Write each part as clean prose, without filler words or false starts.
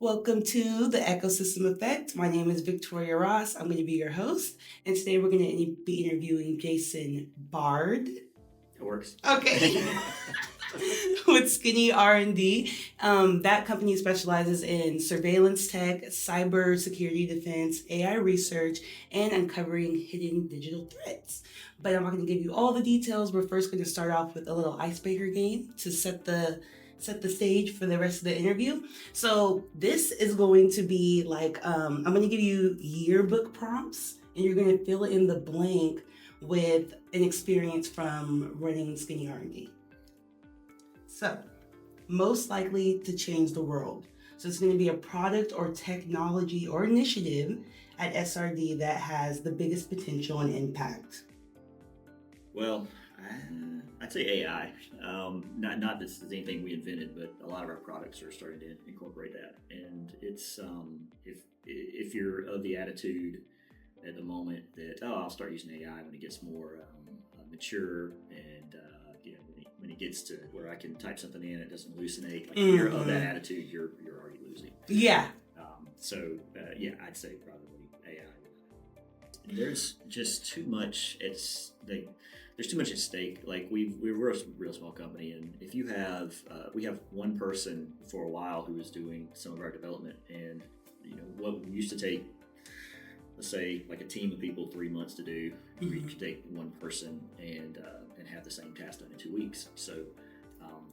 Welcome to the Ecosystem Effect. My name is Victoria Ross. I'm going to be your host, and today we're going to be interviewing Jason Baird. It works. Okay. With Skinny R&D. That company specializes in surveillance tech, cybersecurity defense, AI research, and uncovering hidden digital threats. But I'm not going to give you all the details. We're first going to start off with a little icebreaker game to set the stage for the rest of the interview. So this is going to be like, I'm going to give you yearbook prompts, and you're going to fill in the blank with an experience from running Skinny R&D. So, most likely to change the world. So it's going to be a product or technology or initiative at SRD that has the biggest potential and impact. Well, I'd say AI. Not this is anything we invented, but a lot of our products are starting to incorporate that. And it's if you're of the attitude at the moment that I'll start using AI when it gets more mature and when it gets to where I can type something in, it doesn't hallucinate. Like if you're of that attitude, you're already losing. Yeah. I'd say probably AI. There's just too much. There's too much at stake. Like we're a real small company, and if you have we have one person for a while who is doing some of our development, and what used to take, let's say, like a team of people 3 months to do, we could take one person and have the same task done in 2 weeks. So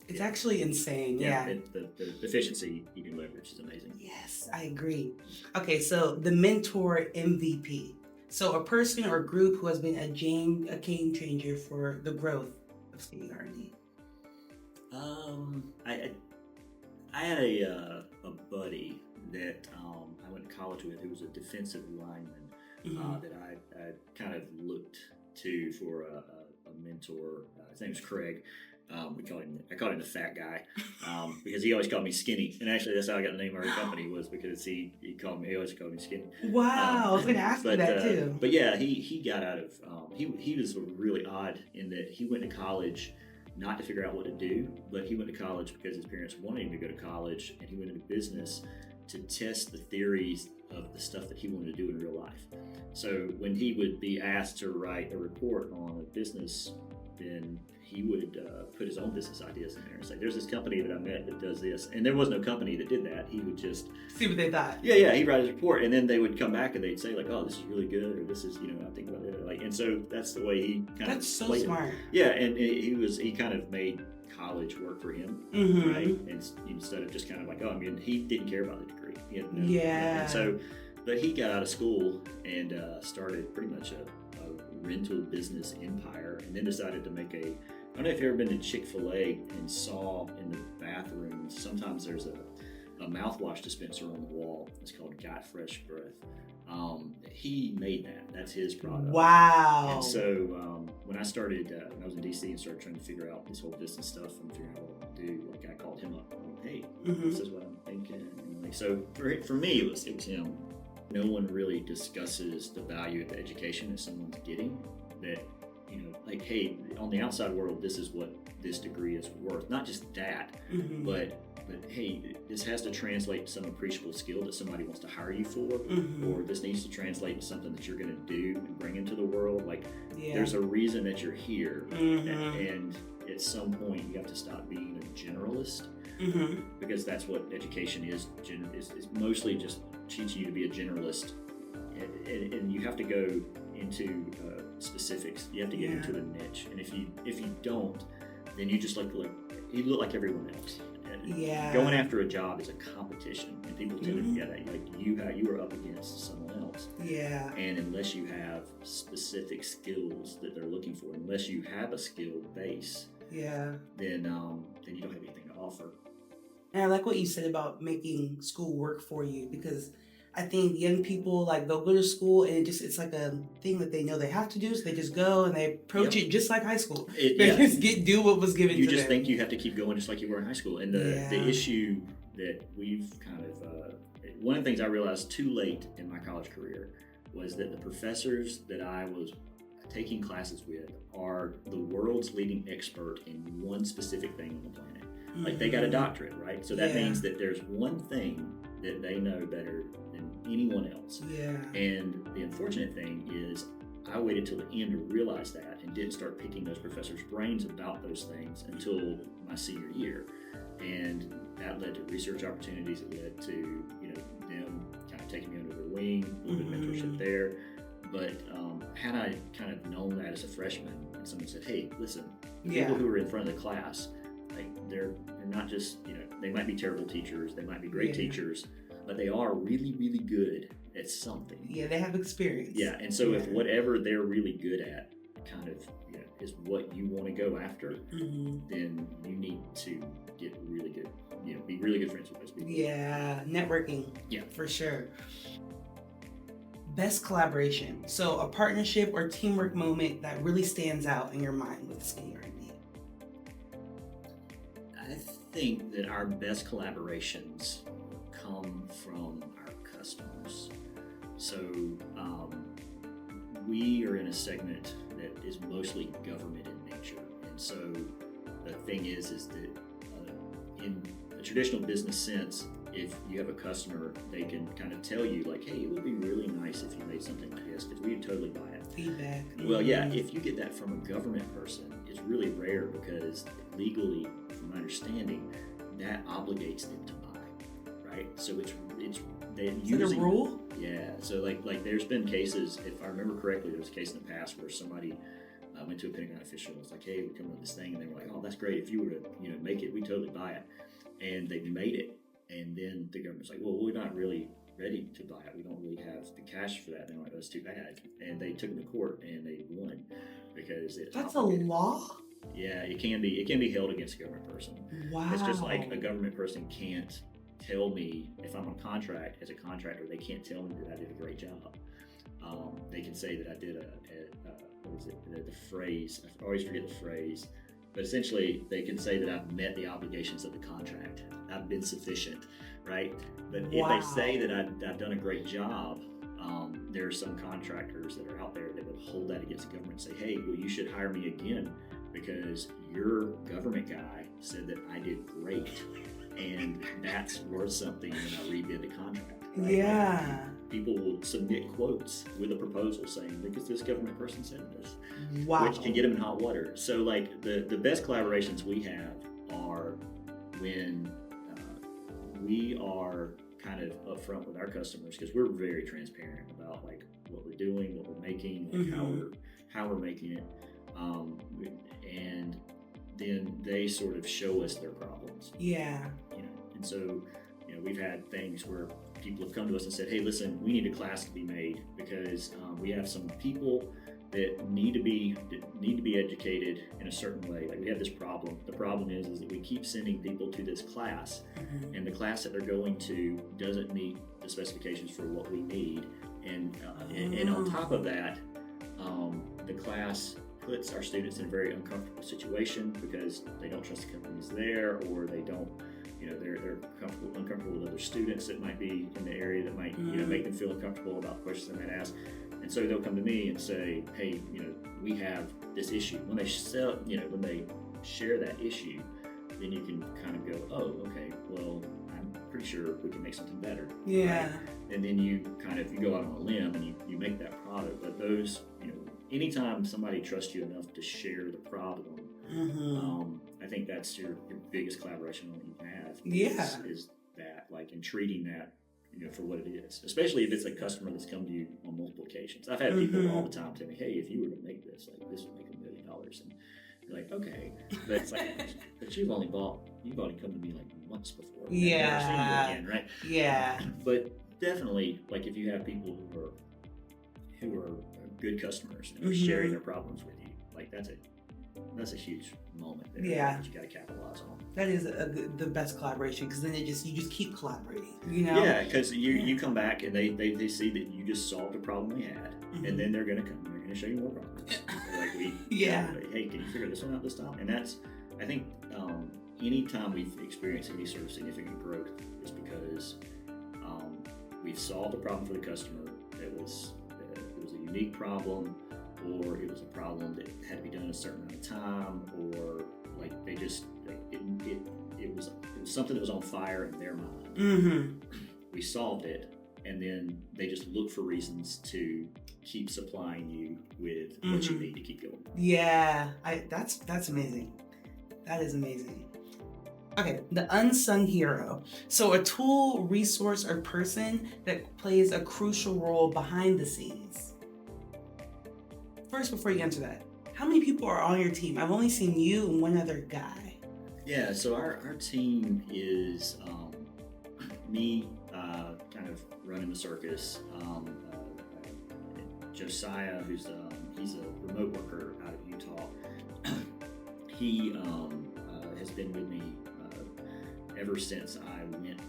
it's actually insane. Yeah. The efficiency you can leverage is amazing. Yes, I agree. Okay, so the mentor MVP. So a person or group who has been a game changer for the growth of Skinny R&D. I had a buddy that I went to college with who was a defensive lineman that I kind of looked to for a mentor. His name was Craig. I called him the fat guy because he always called me Skinny, and actually that's how I got the name of our company, was because he always called me Skinny. Wow, I was going to ask you that too. But yeah, he got out of he was really odd in that he went to college not to figure out what to do, but he went to college because his parents wanted him to go to college, and he went into business to test the theories of the stuff that he wanted to do in real life. So when he would be asked to write a report on a business, then he would put his own business ideas in there and say, there's this company that I met that does this. And there was no company that did that. He would just see what they thought. Yeah, he'd write his report, and then they would come back and they'd say like, oh, this is really good, or this is, I think about it. Like, and so that's the way he kind of. That's so smart. Yeah, and he kind of made college work for him, right? And instead of just kind of like, he didn't care about the degree. Yeah. And so, but he got out of school and started pretty much a rental business empire, and then decided to make I don't know if you've ever been to Chick-fil-A and saw in the bathrooms, sometimes there's a mouthwash dispenser on the wall. It's called Got Fresh Breath. He made that. That's his product. Wow. And so when I started, when I was in DC and started trying to figure out this whole business stuff and figuring out what I want to do, like I called him up. Hey, this is what I'm thinking. And like, so for me, it was him. No one really discusses the value of the education that someone's getting. That like, hey, on the outside world, this is what this degree is worth. Not just that, but hey, this has to translate to some appreciable skill that somebody wants to hire you for, or this needs to translate to something that you're going to do and bring into the world. Like, there's a reason that you're here, and at some point you have to stop being a generalist, because that's what education is. It's mostly just teaching you to be a generalist, and you have to go into specifics. You have to get into a niche, and if you don't, then you just look like everyone else. Yeah. Going after a job is a competition, and people tend to forget that. Like you are up against someone else. Yeah. And unless you have specific skills that they're looking for, unless you have a skill base, then you don't have anything to offer. And I like what you said about making school work for you, because I think young people, like, they'll go to school and it's like a thing that they know they have to do, so they just go and they approach it just like high school. They just do what was given to them. You just think you have to keep going just like you were in high school. And the issue that we've kind of, one of the things I realized too late in my college career was that the professors that I was taking classes with are the world's leading expert in one specific thing on the planet. Like, they got a doctorate, right? So that means that there's one thing that they know better than anyone else. Yeah. And the unfortunate thing is I waited till the end to realize that and didn't start picking those professors' brains about those things until my senior year. And that led to research opportunities. It led to, them kind of taking me under their wing, a little bit of mentorship there. But had I kind of known that as a freshman, and someone said, "Hey, listen, the people who are in front of the class, like they're not just, they might be terrible teachers, they might be great teachers, but they are really, really good at something." Yeah, they have experience. Yeah, and so if whatever they're really good at kind of is what you want to go after, then you need to get really good, be really good friends with those people. Yeah, networking. Yeah, for sure. Best collaboration. So a partnership or teamwork moment that really stands out in your mind with Skinny R&D. I think that our best collaborations come from our customers. So we are in a segment that is mostly government in nature. And so the thing is that in a traditional business sense, if you have a customer, they can kind of tell you like, "Hey, it would be really nice if you made something like this because we'd totally buy it." Feedback. Well, yeah, if you get that from a government person, it's really rare because legally, from my understanding, that obligates them to buy, right? So it's they Is it a rule? Yeah. So like there's been cases, if I remember correctly, there was a case in the past where somebody went to a Pentagon official and was like, "Hey, we're coming with this thing," and they were like, "Oh, that's great. If you were to make it, we totally buy it," and they made it. And then the government's like, "Well, we're not really ready to buy it. We don't really have the cash for that." And they're like, "That's too bad." And they took them to court and they won because That's a law? Yeah, it can be held against a government person. Wow. It's just like a government person can't tell me if I'm on contract as a contractor. They can't tell me that I did a great job. They can say that I did the phrase. I always forget the phrase. But essentially, they can say that I've met the obligations of the contract. I've been sufficient, right? But if they say that I've done a great job, there are some contractors that are out there that would hold that against the government and say, "Hey, well, you should hire me again because your government guy said that I did great, and that's worth something when I rebid the contract." Right? Yeah. People will submit quotes with a proposal saying, "Because this government person said this," which can get them in hot water. So, like the best collaborations we have are when we are kind of upfront with our customers because we're very transparent about like what we're doing, what we're making, like how we're making it, and then they sort of show us their problems. Yeah. And so we've had things where people have come to us and said, "Hey, listen, we need a class to be made because we have some people that need to be educated in a certain way. Like we have this problem. The problem is that we keep sending people to this class, and the class that they're going to doesn't meet the specifications for what we need. And on top of that, the class puts our students in a very uncomfortable situation because they don't trust the companies there, or they don't." They're uncomfortable with other students that might be in the area that might make them feel uncomfortable about questions they might ask, and so they'll come to me and say, "Hey, we have this issue." When they share that issue, then you can kind of go, "Oh, okay, well, I'm pretty sure we can make something better." Yeah. Right? And then you go out on a limb and you make that product. But those, anytime somebody trusts you enough to share the problem. I think that's your biggest collaboration you can have. Is that like in treating that for what it is, especially if it's a customer that's come to you on multiple occasions. I've had people all the time tell me, "Hey, if you were to make this, like this would make $1 million," and you're like, "Okay," but it's like, but you've only come to me like once before. Yeah. I've never seen you again, right? Yeah. But definitely, like if you have people who are good customers and are sharing their problems with you, like that's a huge moment there that you got to capitalize on. That is the best collaboration because then you just keep collaborating. Yeah, because you come back and they see that you just solved a problem they had, and then they're going to come and they're going to show you more problems. Like hey, can you figure this one out this time? And that's, I think, anytime we've experienced any sort of significant growth is because we've solved a problem for the customer that was a unique problem, or it was a problem that had to be done in a certain amount of time, or like they just it was something that was on fire in their mind. we solved it, and then they just look for reasons to keep supplying you with what you need to keep going. Yeah, that's amazing. That is amazing. Okay, the unsung hero. So a tool, resource, or person that plays a crucial role behind the scenes. First, before you answer that, how many people are on your team? I've only seen you and one other guy. Yeah, so our team is me, kind of running the circus. Josiah, he's a remote worker out of Utah. He has been with me ever since I went,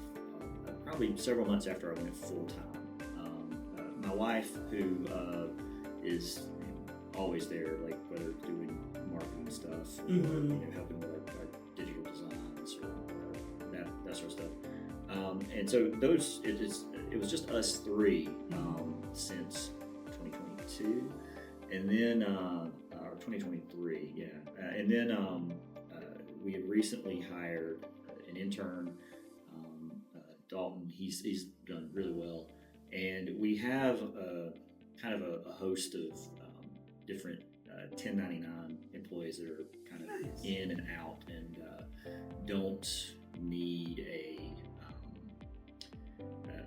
probably several months after I went full time. My wife, who is always there, like whether doing marketing stuff or helping with our digital designs or that sort of stuff. And so it was just us three since 2022, and then or 2023, yeah, and then we have recently hired an intern, Dalton. He's done really well, and we have kind of a host of different 1099 employees that are kind of in and out and don't need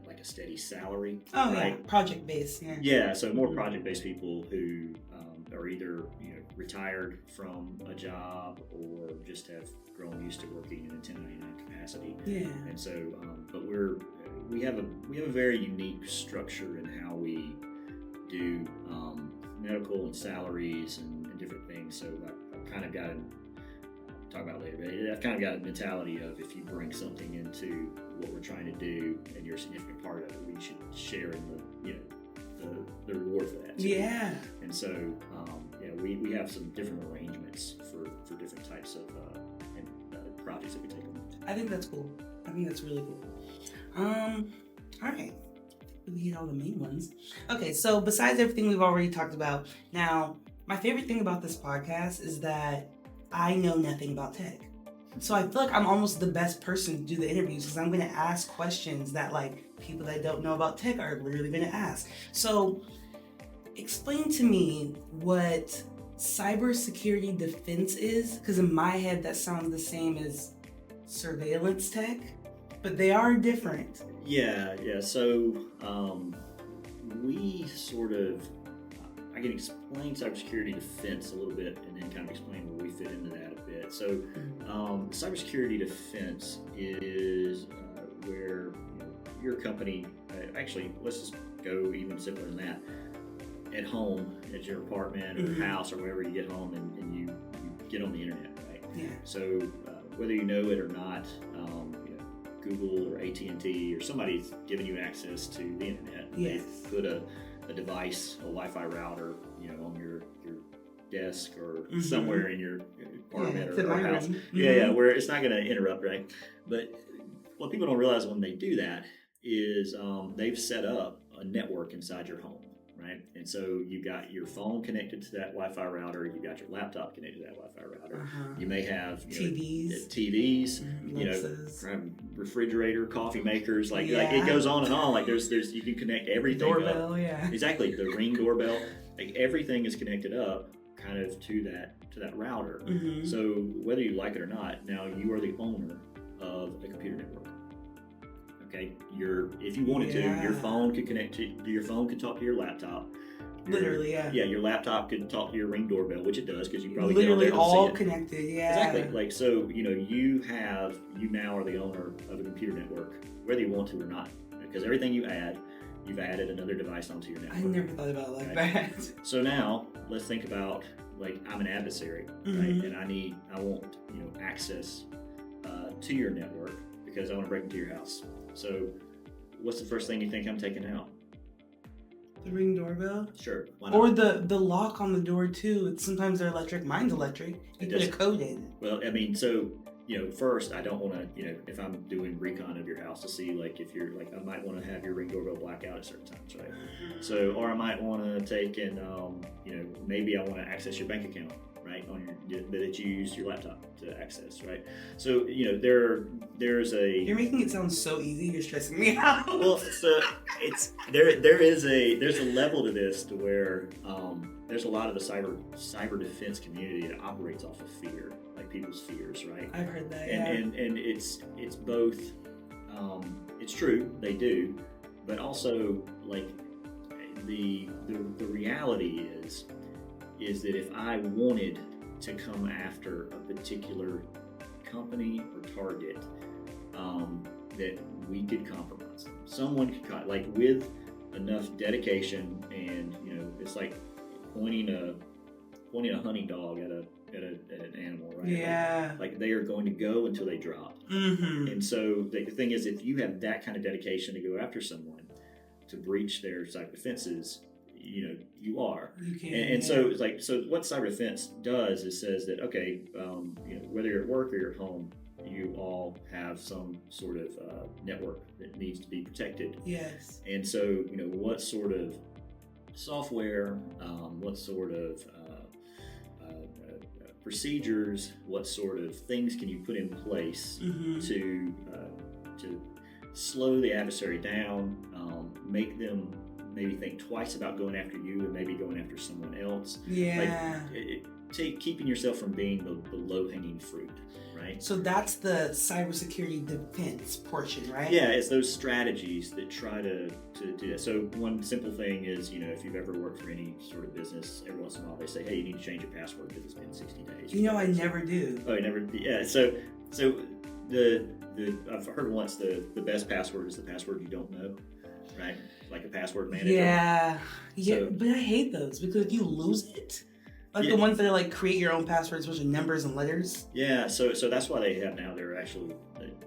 like a steady salary. Oh, right? Yeah, project based. Yeah. Yeah, so more project based people who are either retired from a job or just have grown used to working in a 1099 capacity. Yeah. And so, but we have a very unique structure in how we do medical and salaries and different things. So I've kind of got talk about later, but I've kind of got a mentality of if you bring something into what we're trying to do and you're a significant part of it, we should share in the reward for that too. Yeah. And so we have some different arrangements for different types of projects that we take on. I think that's cool. I think that's really cool. All right. We hit all the main ones. Okay, so besides everything we've already talked about, now my favorite thing about this podcast is that I know nothing about tech. So I feel like I'm almost the best person to do the interviews because I'm going to ask questions that like people that don't know about tech are literally going to ask. So explain to me what cybersecurity defense is, because in my head that sounds the same as surveillance tech, but they are different. Yeah. So we sort of, I can explain cybersecurity defense a little bit and then kind of explain where we fit into that a bit. So cybersecurity defense is where your company, actually, let's just go even simpler than that. At home, at your apartment or house or wherever you get home and you get on the internet, right? Yeah. So whether you know it or not, Google or AT&T or somebody's giving you access to the internet. Yes. They put a device, a Wi-Fi router, on your desk or somewhere in your apartment or house. Yeah, where it's not going to interrupt, right? But what people don't realize when they do that is they've set up a network inside your home. Right? And so you got your phone connected to that Wi-Fi router. You got your laptop connected to that Wi-Fi router. You may have TVs, refrigerator, coffee makers. Like it goes on and on. Like there's you can connect everything. Doorbell, up. Exactly, the Ring doorbell. Like everything is connected up, kind of to that router. So whether you like it or not, now you are the owner of a computer network. Okay, if you wanted to, your phone could connect to your phone could talk to your laptop. Literally, Yeah, your laptop could talk to your Ring doorbell, which it does because you probably literally get on there all to see it. Connected. Yeah, exactly. Like so, you now are the owner of a computer network, whether you want to or not, because everything you've added another device onto your network. I never thought about it like that. So now let's think about like I'm an adversary, right? And I want access to your network because I want to break into your house. So, what's the first thing you think I'm taking out? The Ring doorbell? Sure. Why not? Or the lock on the door too. Sometimes they're electric. Mine's electric. You put a code in. Well, I mean, so first I don't want to, if I'm doing recon of your house to see like if you're like I might want to have your Ring doorbell black out at certain times, right? So, or I might want to take and maybe I want to access your bank account, right? right, on your that you use your laptop to access, right? So there's a You're making it sound so easy. You're stressing me out. well, so it's there's a level to this to where there's a lot of the cyber defense community that operates off of fear, like people's fears, right? I've heard that. And it's both. It's true, they do, but also like the reality is that if I wanted to come after a particular company or target, that we could compromise them. Someone could, like, with enough dedication, and it's like pointing a hunting dog at an animal, right? Yeah. Like they are going to go until they drop. Mm-hmm. And so the thing is, if you have that kind of dedication to go after someone to breach their cyber defenses, you are. You can. And so it's like, so what cyber defense does is says that, okay, whether you're at work or you're at home, you all have some sort of network that needs to be protected. Yes. And so, what sort of software, what sort of procedures, what sort of things can you put in place to slow the adversary down, make them maybe think twice about going after you and maybe going after someone else. Yeah. Keeping yourself from being the low-hanging fruit, right? So that's the cybersecurity defense portion, right? Yeah, it's those strategies that try to do that. So one simple thing is, if you've ever worked for any sort of business, every once in a while they say, hey, you need to change your password because it's been 60 days. I never do. Oh, you never? Yeah. So I've heard once the best password is the password you don't know, right? Like a password manager. Yeah. So, but I hate those because if you lose it, like the ones that are like create your own passwords, which are numbers and letters. Yeah, so that's why they have now. There are actually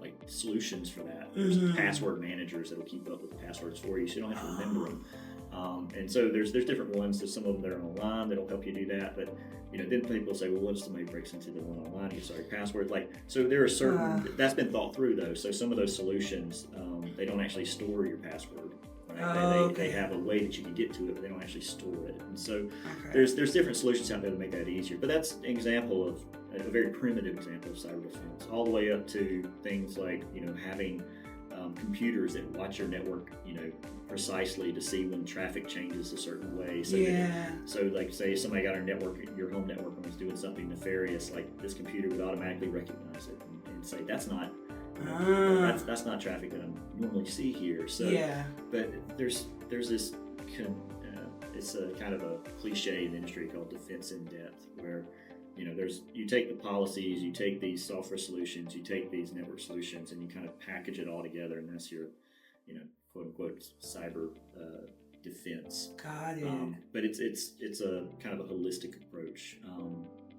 like solutions for that. There's password managers that will keep up with the passwords for you, so you don't have to remember them. And so there's different ones. There's some of them that are online that'll help you do that. But then people say, well, what if somebody breaks into the one online? You sorry password. Like, so there are certain that's been thought through though. So some of those solutions, they don't actually store your password. Right? They have a way that you can get to it, but they don't actually store it. And so there's different solutions out there to make that easier. But that's an example of a very primitive example of cyber defense, all the way up to things like having computers that watch your network, precisely to see when traffic changes a certain way. So like say somebody got your home network, and was doing something nefarious, like this computer would automatically recognize it and say that's not. That's not traffic that I normally see here. So, but there's this. It's a kind of a cliche in the industry called defense in depth, where you take the policies, you take these software solutions, you take these network solutions, and you kind of package it all together, and that's your quote unquote cyber defense. Got it. But it's a kind of a holistic approach.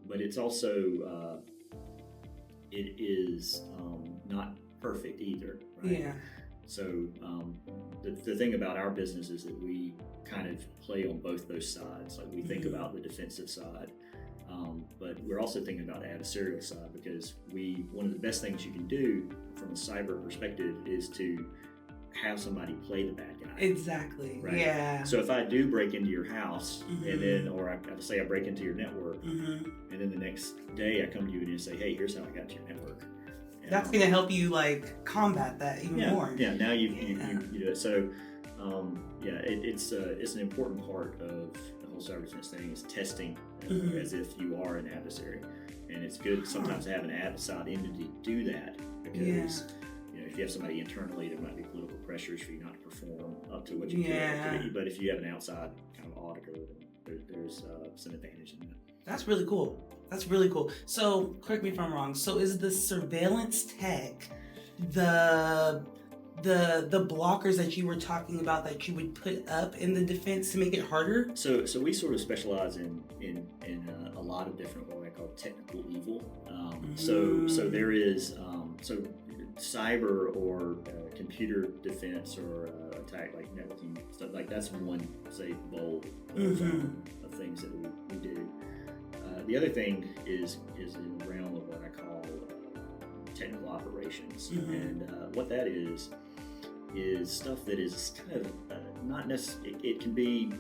But it's also it is not perfect either, right? Yeah. So the thing about our business is that we kind of play on both those sides. Like we think about the defensive side, but we're also thinking about the adversarial side, because one of the best things you can do from a cyber perspective is to have somebody play the bad guy. Exactly. Right? Yeah. So if I do break into your house, and then, or I say I break into your network, and then the next day I come to you and you say, hey, here's how I got to your network. And that's going to help you like combat that even more. Yeah. Now you do it. So it's an important part of the whole cyber defense thing is testing as if you are an adversary, and it's good sometimes to have an outside entity do that, because if you have somebody internally, there might be political pressures for you not to perform up to what you can. But if you have an outside kind of auditor, there's some advantage in that. That's really cool. So, correct me if I'm wrong. So, is the surveillance tech the blockers that you were talking about that you would put up in the defense to make it harder? So we sort of specialize in a lot of different what I call technical evil. So there is cyber or computer defense or attack like networking stuff, like that's one bold of things that we do. The other thing is in the realm of what I call technical operations, and what that is stuff that is kind of not necessarily. It can be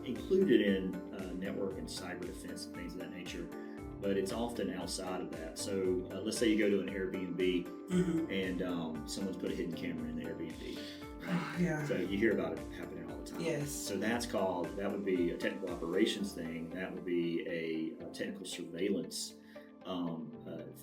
included in network and cyber defense and things of that nature, but it's often outside of that. So let's say you go to an Airbnb and someone's put a hidden camera in the Airbnb, right? Yeah. So you hear about it happening all the time. Yes. So that would be a technical operations thing. That would be a technical surveillance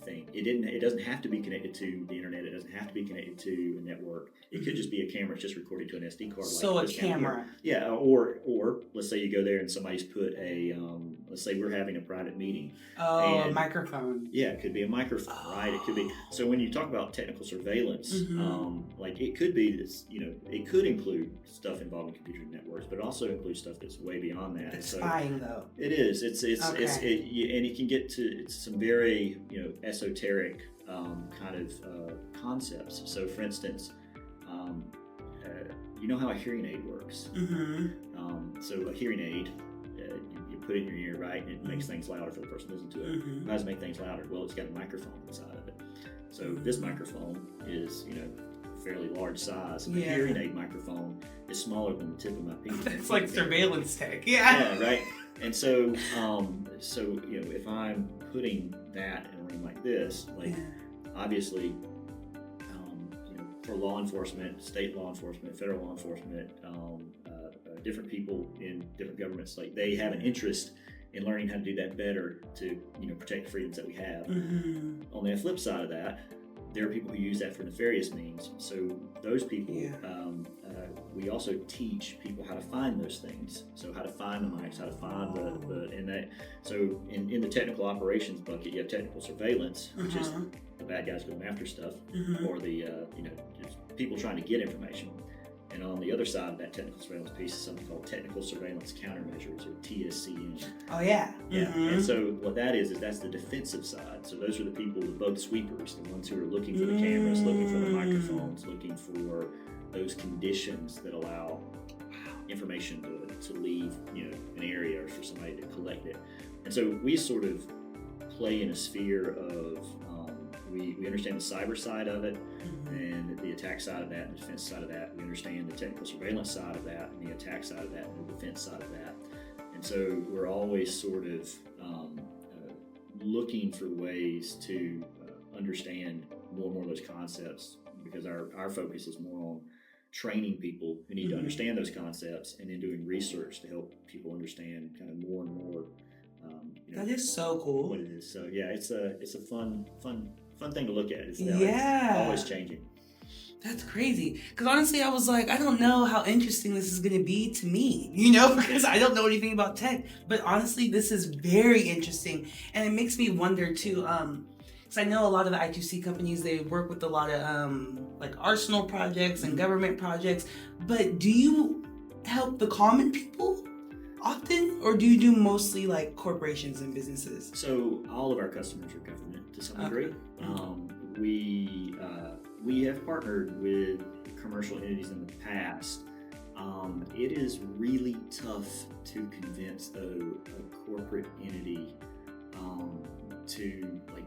thing. It doesn't have to be connected to the internet. It doesn't have to be connected to a network. It could just be a camera just recording to an SD card. So like a camera. Yeah, or let's say you go there and somebody's put a let's say we're having a private meeting. Oh, a microphone. Yeah, it could be a microphone, right? It could be. So when you talk about technical surveillance, like it could be this, it could include stuff involving computer networks, but it also includes stuff that's way beyond that. It's spying, though. It is. It's and it can get to some very esoteric kind of concepts. So, for instance, you know how a hearing aid works. So a hearing aid, you put it in your ear, right, and it makes things louder for the person listening to it. How does it make things louder? Well, it's got a microphone inside of it. So this microphone is, fairly large size. And the hearing aid microphone is smaller than the tip of my finger. That's like surveillance tech. Yeah. Yeah, right. And so, if I'm putting that in a room like this, obviously, for law enforcement, state law enforcement, federal law enforcement, different people in different governments, like they have an interest in learning how to do that better to, protect the freedoms that we have. On the flip side of that, there are people who use that for nefarious means. So those people, we also teach people how to find those things. So how to find the mics, how to find So in the technical operations bucket, you have technical surveillance, which is the bad guys going after stuff, or the just people trying to get information. And on the other side of that technical surveillance piece is something called technical surveillance countermeasures, or TSCM. Oh yeah. Yeah. And so what that is that's the defensive side. So those are the people, the bug sweepers, the ones who are looking for the cameras, looking for the microphones, looking for those conditions that allow information to leave, an area, or for somebody to collect it. And so we sort of play in a sphere of we understand the cyber side of it, and the attack side of that, and the defense side of that. We understand the technical surveillance side of that, and the attack side of that, and the defense side of that. And so we're always sort of looking for ways to understand more and more of those concepts, because our focus is more on training people who need to understand those concepts, and then doing research to help people understand kind of more and more. That is so cool. What it is. So yeah, it's a fun thing to look at. It's always changing. That's crazy. Because honestly, I was like, I don't know how interesting this is going to be to me, because I don't know anything about tech. But honestly, this is very interesting. And it makes me wonder too, because I know a lot of the I2C companies, they work with a lot of like arsenal projects and government projects. But do you help the common people often, or do you do mostly like corporations and businesses? So all of our customers are government to some degree. We have partnered with commercial entities in the past. It is really tough to convince a corporate entity to, like,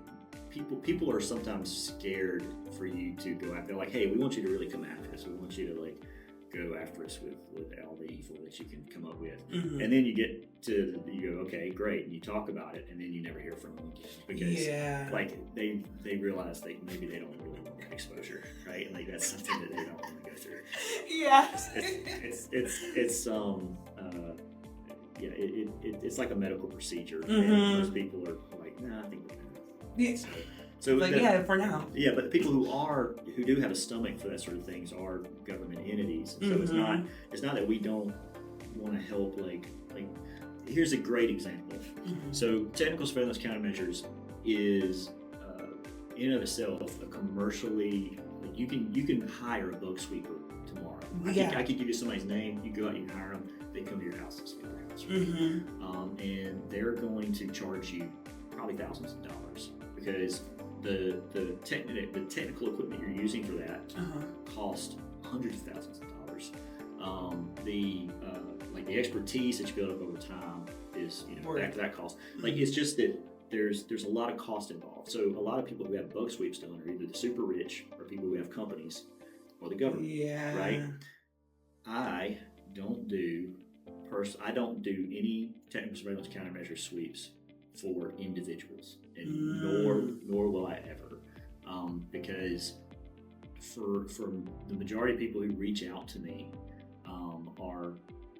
people are sometimes scared for you to go after. They're like, hey, we want you to really come after us. We want you to like go after us with all the evil that you can come up with. And then you go, okay, great, and you talk about it, and then you never hear from them again, because like they realize maybe they don't really want that exposure, right? And like that's something that they don't want to go through. It's like a medical procedure, and most people are like, nah, I think we're good. So for now. Yeah, but the people who do have a stomach for that sort of things are government entities. So it's not that we don't want to help. Like here's a great example. So technical surveillance countermeasures is in and of itself a commercially, like you can hire a bug sweeper tomorrow. I could give you somebody's name. You go out, you hire them. They come to your house and sweep your house. And they're going to charge you probably thousands of dollars, because the technical equipment you're using for that cost hundreds of thousands of dollars. The expertise that you build up over time is that cost. Like it's just that there's a lot of cost involved. So a lot of people who have bug sweeps done are either the super rich, or people who have companies, or the government. Right? I don't do any technical surveillance countermeasure sweeps for individuals, and nor will I ever, because for the majority of people who reach out to me are,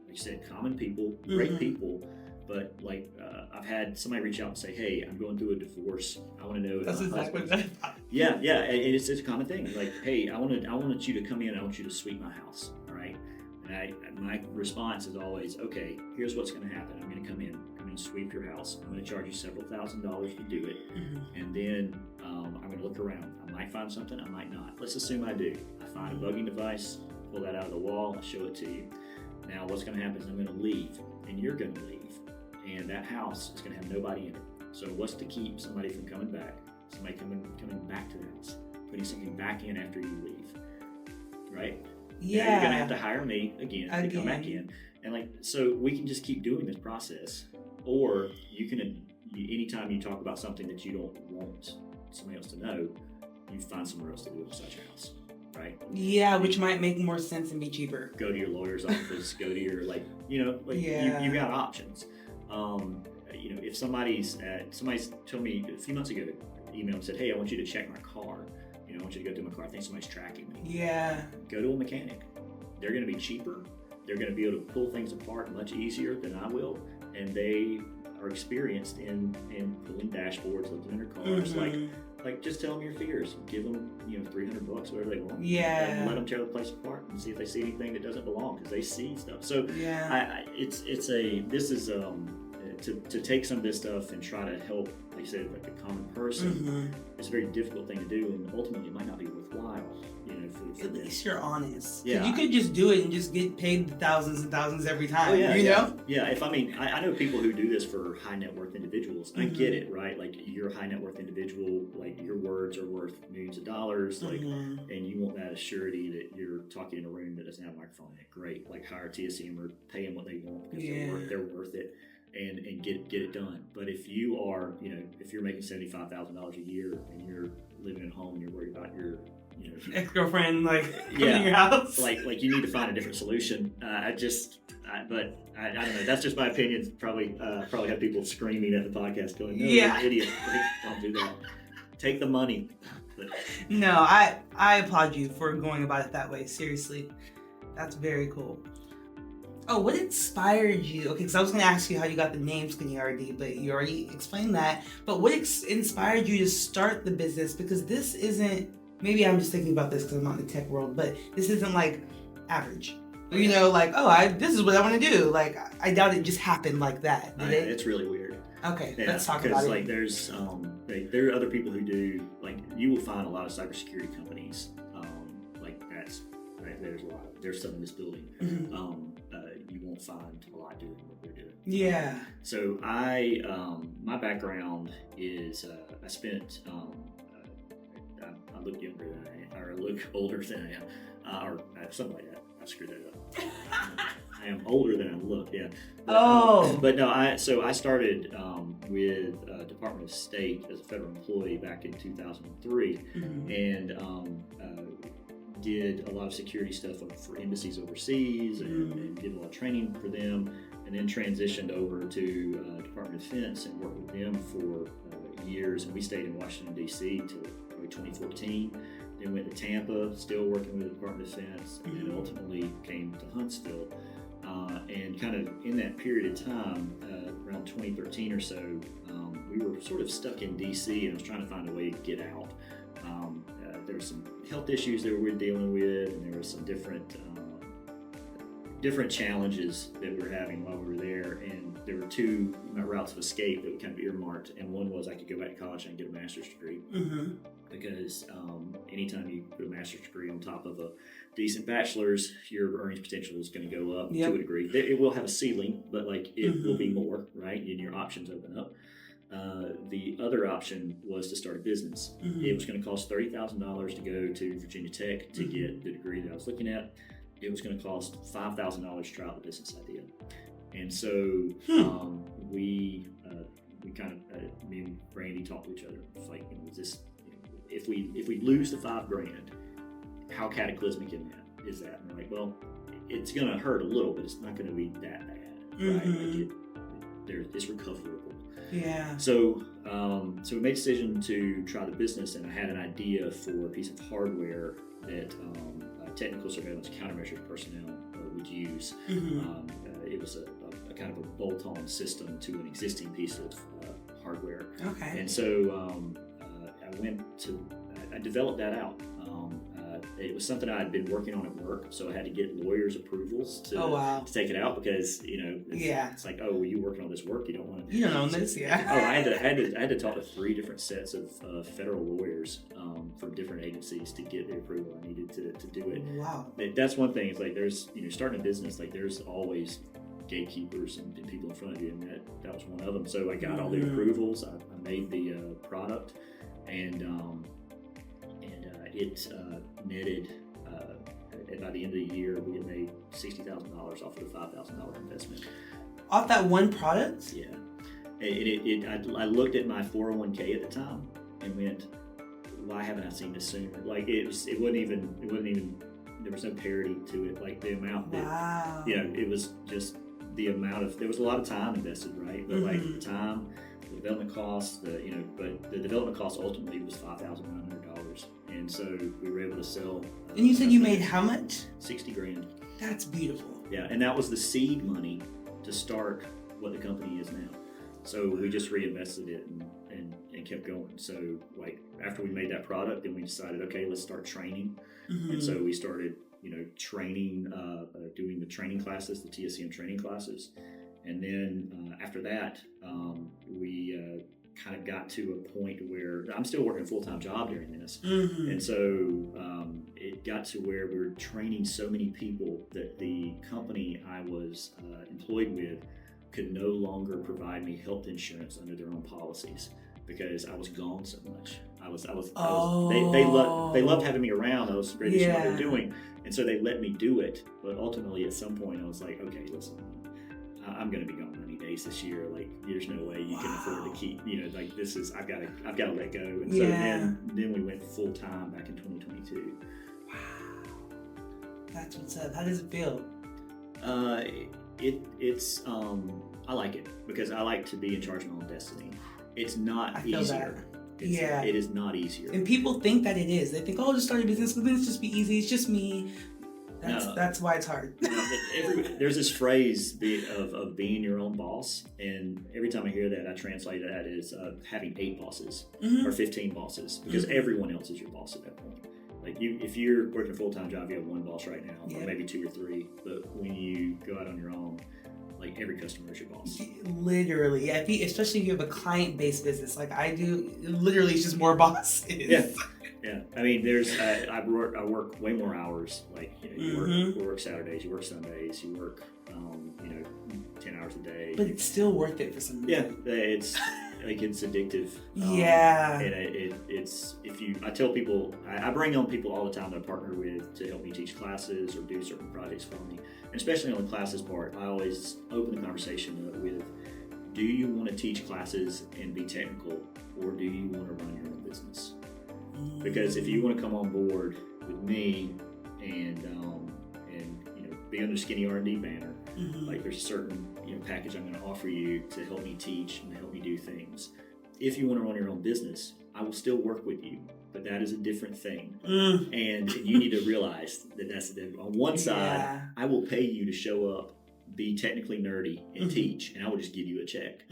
like you said, common people, great people. But like I've had somebody reach out and say, "Hey, I'm going through a divorce. I want to know." That's exactly what I thought. Yeah, and it's a common thing. Like, "Hey, I want you to come in. I want you to sweep my house." All right. And my response is always, "Okay, here's what's going to happen. I'm going to come in. I'm going to sweep your house. I'm going to charge you several $1,000s to do it, and then I'm going to look around. I might find something. I might not. Let's assume I do. I find a bugging device. Pull that out of the wall. I show it to you. Now, what's going to happen is I'm going to leave, and you're going to leave. And that house is going to have nobody in it. So what's to keep somebody from coming back? Somebody coming back to the house, putting something back in after you leave, right? Yeah. Now you're going to have to hire me again to come back in. And like, so we can just keep doing this process, or you can, anytime you talk about something that you don't want somebody else to know, you find somewhere else to do it besides your house. Right? Yeah, which might make more sense and be cheaper. Go to your lawyer's office, go to your, you got options. If somebody's told me a few months ago, emailed and said, "Hey, I want you to check my car. I want you to go through my car. I think somebody's tracking me." Yeah. Go to a mechanic. They're going to be cheaper. They're going to be able to pull things apart much easier than I will, and they are experienced in pulling dashboards, looking under cars. Like just tell them your fears. Give them $300, whatever they want. Yeah. And let them tear the place apart and see if they see anything that doesn't belong, because they see stuff. So yeah, to take some of this stuff and try to help, like you said, like a common person. It's a very difficult thing to do, and ultimately it might not be worthwhile. For at least you're honest. Yeah. You could just do it and just get paid thousands and thousands every time. Oh, yeah, you know? Yeah. I know people who do this for high net worth individuals. I get it, right? Like, you're a high net worth individual. Like, your words are worth millions of dollars. Like, and you want that surety that you're talking in a room that doesn't have a microphone in it. Great. Like, hire TSM or pay them what they want because they're worth it. And get it done. But if you are, if you're making $75,000 a year and you're living at home and you're worried about your ex-girlfriend coming to your house, like you need to find a different solution. I don't know. That's just my opinion. Probably have people screaming at the podcast going, "No, you're an idiot! Like, don't do that. Take the money." No, I applaud you for going about it that way. Seriously, that's very cool. Oh, what inspired you? Okay, because I was going to ask you how you got the name Skinny RD, but you already explained that. But what inspired you to start the business? Because this isn't, maybe I'm just thinking about this because I'm not in the tech world, but this isn't like average. This is what I want to do. Like, I doubt it just happened like that. Did it? It's really weird. Okay, let's talk about it. Because there are other people who do, you will find a lot of cybersecurity companies there's some in this building. You won't find a lot doing what we're doing. Yeah. So my background is I spent I look younger than I am, or I look older than I am, or something like that. I screwed that up. I am older than I look. Yeah. But no. I started with Department of State as a federal employee back in 2003, and did a lot of security stuff for embassies overseas, and did a lot of training for them, and then transitioned over to Department of Defense and worked with them for years. And we stayed in Washington, D.C. until 2014. Then went to Tampa, still working with the Department of Defense, and then ultimately came to Huntsville. And kind of in that period of time, around 2013 or so, we were sort of stuck in D.C. and I was trying to find a way to get out. There were some health issues that we were dealing with, and there were some different challenges that we were having while we were there. And there were two routes of escape that we kind of earmarked. And one was I could go back to college and get a master's degree. Because anytime you put a master's degree on top of a decent bachelor's, your earnings potential is going to go up to a degree. It will have a ceiling, but it will be more, right? And your options open up. The other option was to start a business. It was going to cost $30,000 to go to Virginia Tech to get the degree that I was looking at. It was going to cost $5,000 to try out the business idea. And so we kind of, me and Brandy talked to each other. It's like, if we lose the $5,000, how cataclysmic is that? And we're like, well, it's going to hurt a little, but it's not going to be that bad, right? It's recoverable. Yeah. So we made a decision to try the business, and I had an idea for a piece of hardware that technical surveillance countermeasures personnel would use. It was a kind of a bolt-on system to an existing piece of hardware. Okay. And so I developed that out. It was something I had been working on at work, so I had to get lawyers' approvals to take it out because it's like, oh, well, you working on this work, you don't want to. You don't own this, yeah. Oh, I had to talk to 3 different sets of federal lawyers from different agencies to get the approval I needed to do it. Wow. That's one thing. It's like there's starting a business, like there's always gatekeepers and people in front of you, and that was one of them. So I got all the approvals. I made the product, and it netted. By the end of the year, we had made $60,000 off of a $5,000 investment. Off that one product? Yeah. I looked at my 401k at the time and went, why haven't I seen this sooner? Like it wasn't even. There was no parity to it. Like the amount that it was just the amount of. There was a lot of time invested, right? But like the time, the development costs, but the development cost ultimately was $5,900, and so we were able to sell. And you said you made how much? $60,000. That's beautiful. Yeah, and that was the seed money to start what the company is now. So we just reinvested it and kept going. So like after we made that product, then we decided, okay, let's start training. And so we started, training, doing the training classes, the TSCM training classes. And then after that, we kind of got to a point where I'm still working a full-time job during this. And so it got to where we were training so many people that the company I was employed with could no longer provide me health insurance under their own policies because I was gone so much. They loved having me around. I was ready to know what they were doing. And so they let me do it. But ultimately at some point I was like, okay, listen, I'm going to be gone 90 days this year. Like there's no way you can afford to keep, like this is, I've got to let go. And so then we went full time back in 2022. Wow. That's what's up. How does it feel? It's I like it because I like to be in charge of my own destiny. It's not easier. It is not easier. And people think that it is. They think, oh, just start a business. Let's just be easy. It's just me. That's why it's hard. There's this phrase of being your own boss, and every time I hear that, I translate that as having 8 bosses or 15 bosses because everyone else is your boss at that point. Like if you're working a full-time job, you have 1 boss right now, or maybe 2 or 3. But when you go out on your own, like every customer is your boss. Literally, especially if you have a client-based business, like I do. Literally, it's just more bosses. Yeah. I mean, I work way more hours. Like you work Saturdays, you work Sundays, you work 10 hours a day. But it's still worth it for some reason. Yeah, it's addictive. And I tell people, I bring on people all the time that I partner with to help me teach classes or do certain projects for me. And especially on the classes part, I always open the conversation up with, do you want to teach classes and be technical, or do you want to run your own business? Because if you want to come on board with me and be under Skinny R&D banner, like there's a certain package I'm going to offer you to help me teach and help me do things. If you want to run your own business, I will still work with you, but that is a different thing. And you need to realize that that's on one side, I will pay you to show up, be technically nerdy, and teach, and I will just give you a check.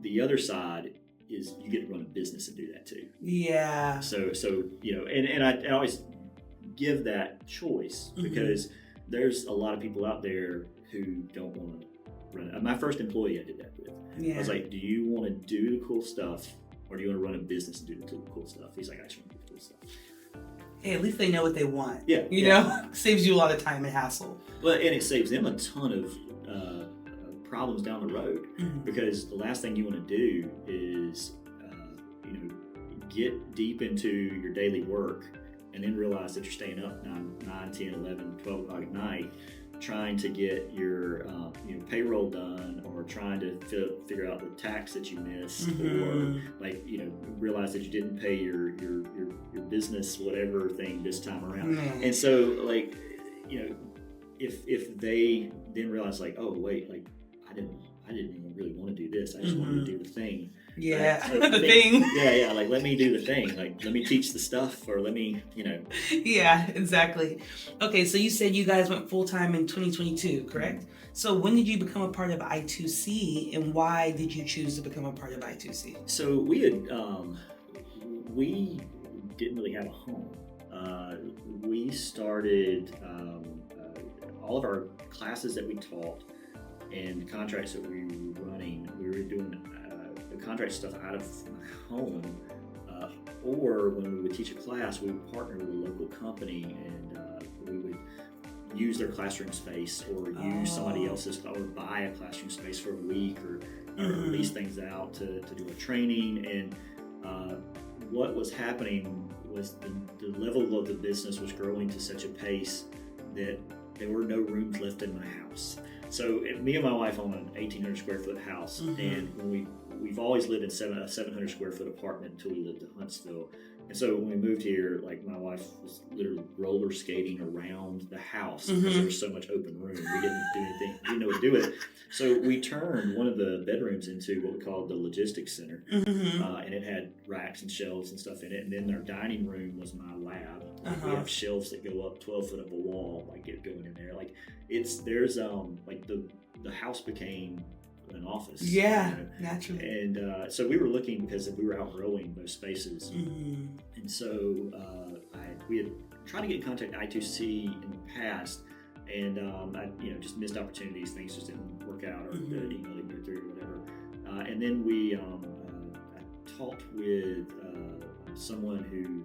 The other side is you get to run a business and do that too. Yeah. So and I always give that choice because there's a lot of people out there who don't want to run. My first employee I did that with. I was like, do you want to do the cool stuff, or do you want to run a business and do the cool stuff? He's like, I just want to do the cool stuff. Hey, at least they know what they want. Yeah. You know, saves you a lot of time and hassle. Well, and it saves them a ton of problems down the road because the last thing you want to do is, get deep into your daily work and then realize that you're staying up 9, 10, 11, 12 o'clock at night trying to get your payroll done, or trying to figure out the tax that you missed, or realize that you didn't pay your business whatever thing this time around. And so if they then realize like, oh wait, like I didn't even really want to do this. I just wanted to do the thing. Yeah, right? So the thing. Yeah, like let me do the thing. Like let me teach the stuff, or let me, Yeah, exactly. Okay, so you said you guys went full-time in 2022, correct? Mm-hmm. So when did you become a part of I2C, and why did you choose to become a part of I2C? So we didn't really have a home. We started all of our classes that we taught and contracts that we were running. We were doing the contract stuff out of my home, or when we would teach a class, we would partner with a local company, and we would use their classroom space, or use somebody else's, or buy a classroom space for a week, or lease things out to do a training. And what was happening was the level of the business was growing to such a pace that there were no rooms left in my house. So me and my wife own an 1,800 square foot house, and when we've always lived in a 700 square foot apartment until we lived in Huntsville. And so when we moved here, like my wife was literally roller skating around the house because there was so much open room. We didn't do anything, didn't know what to do with it. So we turned one of the bedrooms into what we called the logistics center. And it had racks and shelves and stuff in it. And then our dining room was my lab. We have shelves that go up 12 foot up a wall, like it going in there. Like there's like the house became an office. Yeah, naturally. And so we were looking because we were outgrowing those spaces. And so we had tried to get in contact with I2C in the past, and I just missed opportunities. Things just didn't work out, or the email didn't go through, or whatever. And then we I talked with someone who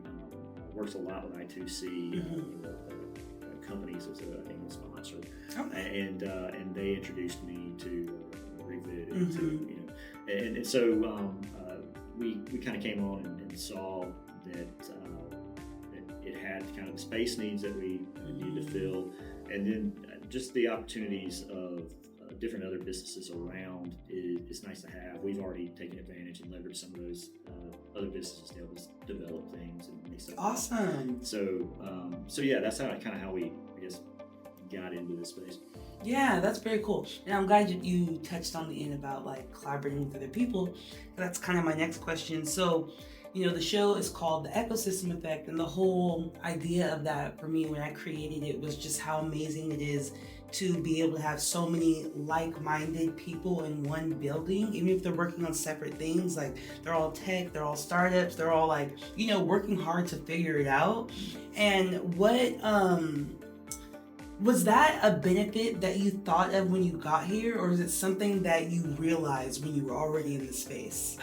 works a lot with I2C. Companies as a sponsor, and they introduced me to Revid, and so we kind of came on and saw that it had kind of the space needs that we needed to fill, and then just the opportunities of different other businesses around is nice to have. We've already taken advantage and leveraged some of those other businesses to help us develop things and stuff. Awesome. So yeah, that's how we, I guess, got into this space. Yeah, that's very cool. And I'm glad you touched on the end about like collaborating with other people. That's kind of my next question. So, the show is called The Ecosystem Effect, and the whole idea of that for me when I created it was just how amazing it is to be able to have so many like-minded people in one building, even if they're working on separate things. Like they're all tech, they're all startups, they're all like, working hard to figure it out. And what was that a benefit that you thought of when you got here, or is it something that you realized when you were already in the space?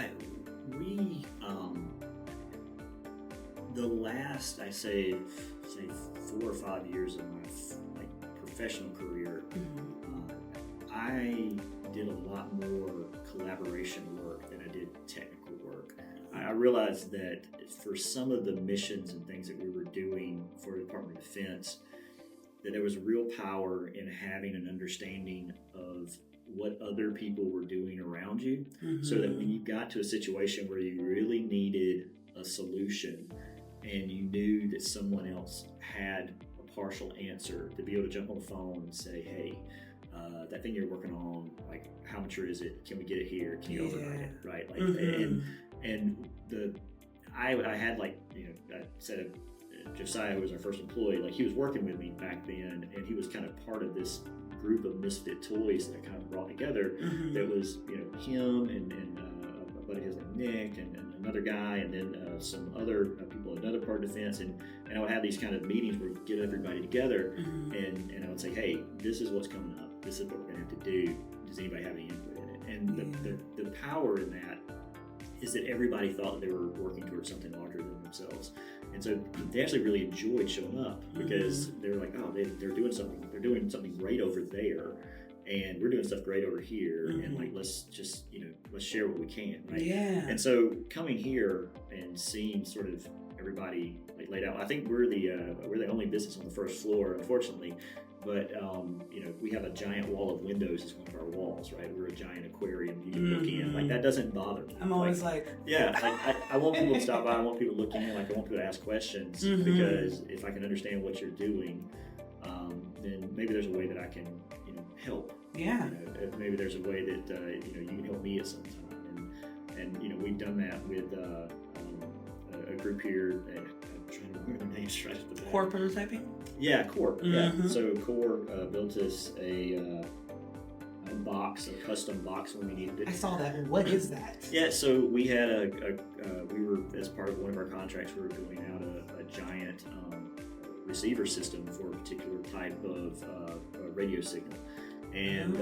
The last, I say 4 or 5 years of my professional career, I did a lot more collaboration work than I did technical work. I realized that for some of the missions and things that we were doing for the Department of Defense, that there was real power in having an understanding of what other people were doing around you, so that when you got to a situation where you really needed a solution and you knew that someone else had a partial answer, to be able to jump on the phone and say, hey, that thing you're working on, like, how mature is it? Can we get it here? Can you override it? Right? Like, I had, like, I said, Josiah, who was our first employee, like, he was working with me back then, and he was kind of part of this group of misfit toys that I kind of brought together. That was, him and a buddy of his named Nick, and another guy, and then some other people, another part of defense, and I would have these kind of meetings where we'd get everybody together, and I would say, hey, this is what's coming up, this is what we're going to have to do, does anybody have any input in it? And the power in that is that everybody thought that they were working towards something larger than themselves. And so they actually really enjoyed showing up, because they're like, oh, they're doing something great over there, and we're doing stuff great over here, and like, let's just, let's share what we can, right? Yeah. And so coming here and seeing sort of everybody like laid out, I think we're the only business on the first floor, unfortunately, but we have a giant wall of windows as one of our walls, right? We're a giant aquarium you can look in. Like, that doesn't bother me. I'm always like I want people to stop by, I want people to look in, like, I want people to ask questions, because if I can understand what you're doing, then maybe there's a way that I can, help. Yeah. Maybe there's a way that you can help me at some time, and we've done that with a group here. And I'm trying to remember their names right at the back. Core prototyping. Yeah, Core. Mm-hmm. Yeah. So Core built us a box, a custom box when we needed it. I saw that. What is that? Yeah, so we had we were, as part of one of our contracts, we were building out a giant receiver system for a particular type of radio signal. And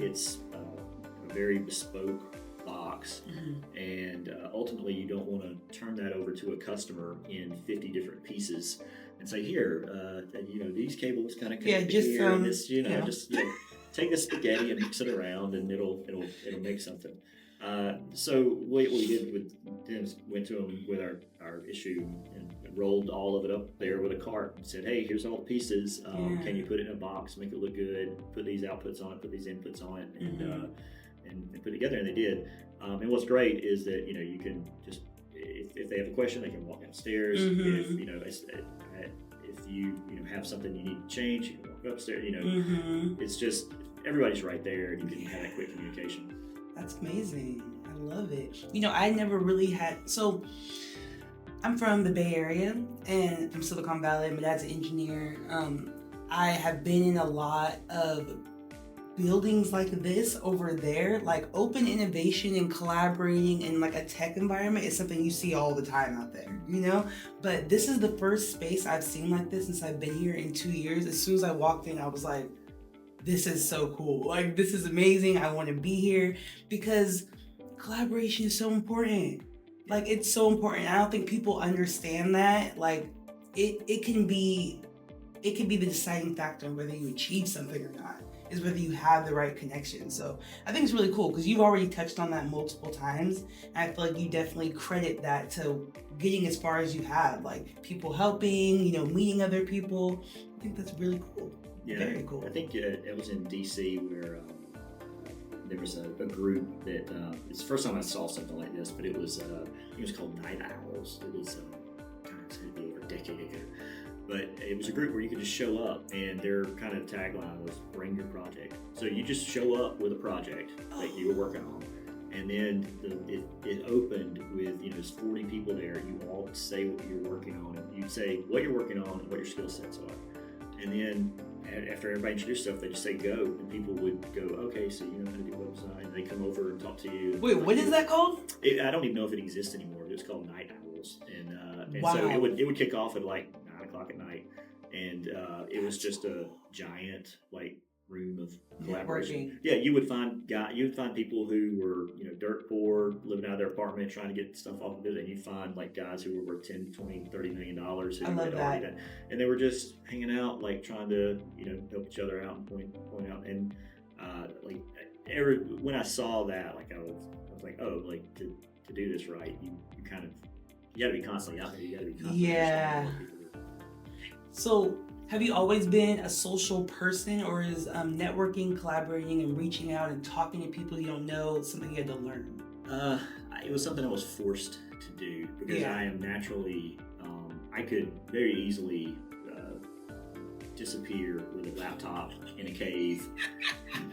it's a very bespoke box. Mm-hmm. And ultimately, you don't want to turn that over to a customer in 50 different pieces and say, here, these cables kind of connect here, and this, just take the spaghetti and mix it around, and it'll make something. So what we did went to them with our issue and rolled all of it up there with a cart and said, hey, here's all the pieces. Can you put it in a box, make it look good, put these outputs on it, put these inputs on it, and put it together, and they did. And what's great is that you can just, if they have a question, they can walk downstairs. Mm-hmm. If you have something you need to change, you can walk upstairs. It's just everybody's right there, and you can have that quick communication. That's amazing. I love it. I never really had, so I'm from the Bay Area and from Silicon Valley. My dad's an engineer. I have been in a lot of buildings like this over there. Like open innovation and collaborating in like a tech environment is something you see all the time out there, But this is the first space I've seen like this since I've been here in 2 years. As soon as I walked in, I was like, this is so cool. Like, this is amazing. I want to be here because collaboration is so important. Like, it's so important. I don't think people understand that. Like, it can be the deciding factor on whether you achieve something or not, is whether you have the right connection. So I think it's really cool because you've already touched on that multiple times. And I feel like you definitely credit that to getting as far as you have, like people helping, meeting other people. I think that's really cool. Yeah, very cool. I think it was in DC where there was a group that it's the first time I saw something like this, but it was called Night Owls. It was it's going to be over a decade ago, but it was a group where you could just show up, and their kind of tagline was "Bring your project." So you just show up with a project that you were working on, and then it opened with there's 40 people there. You all say what you're working on, and you say what you're working on and what your skill sets are, and then after everybody introduced themselves, they just say go, and people would go, okay, so you know how to do website, and they come over and talk to you. Wait, what is that called? I don't even know if it exists anymore. It was called Night Owls, and wow. So it would kick off at like 9:00 at night, and it was just a giant room of collaboration. Yeah, you would find people who were dirt poor, living out of their apartment, trying to get stuff off of it, and you find guys who were worth $10, $20, $30 million who had already done, and they were just hanging out, trying to help each other out and point out, and when I saw that, I was like, oh, to do this right, you got to be constantly out there. You got to be constantly. Yeah. So, have you always been a social person, or is networking, collaborating, and reaching out and talking to people you don't know something you had to learn? It was something I was forced to do because I am naturally, I could very easily disappear with a laptop in a cave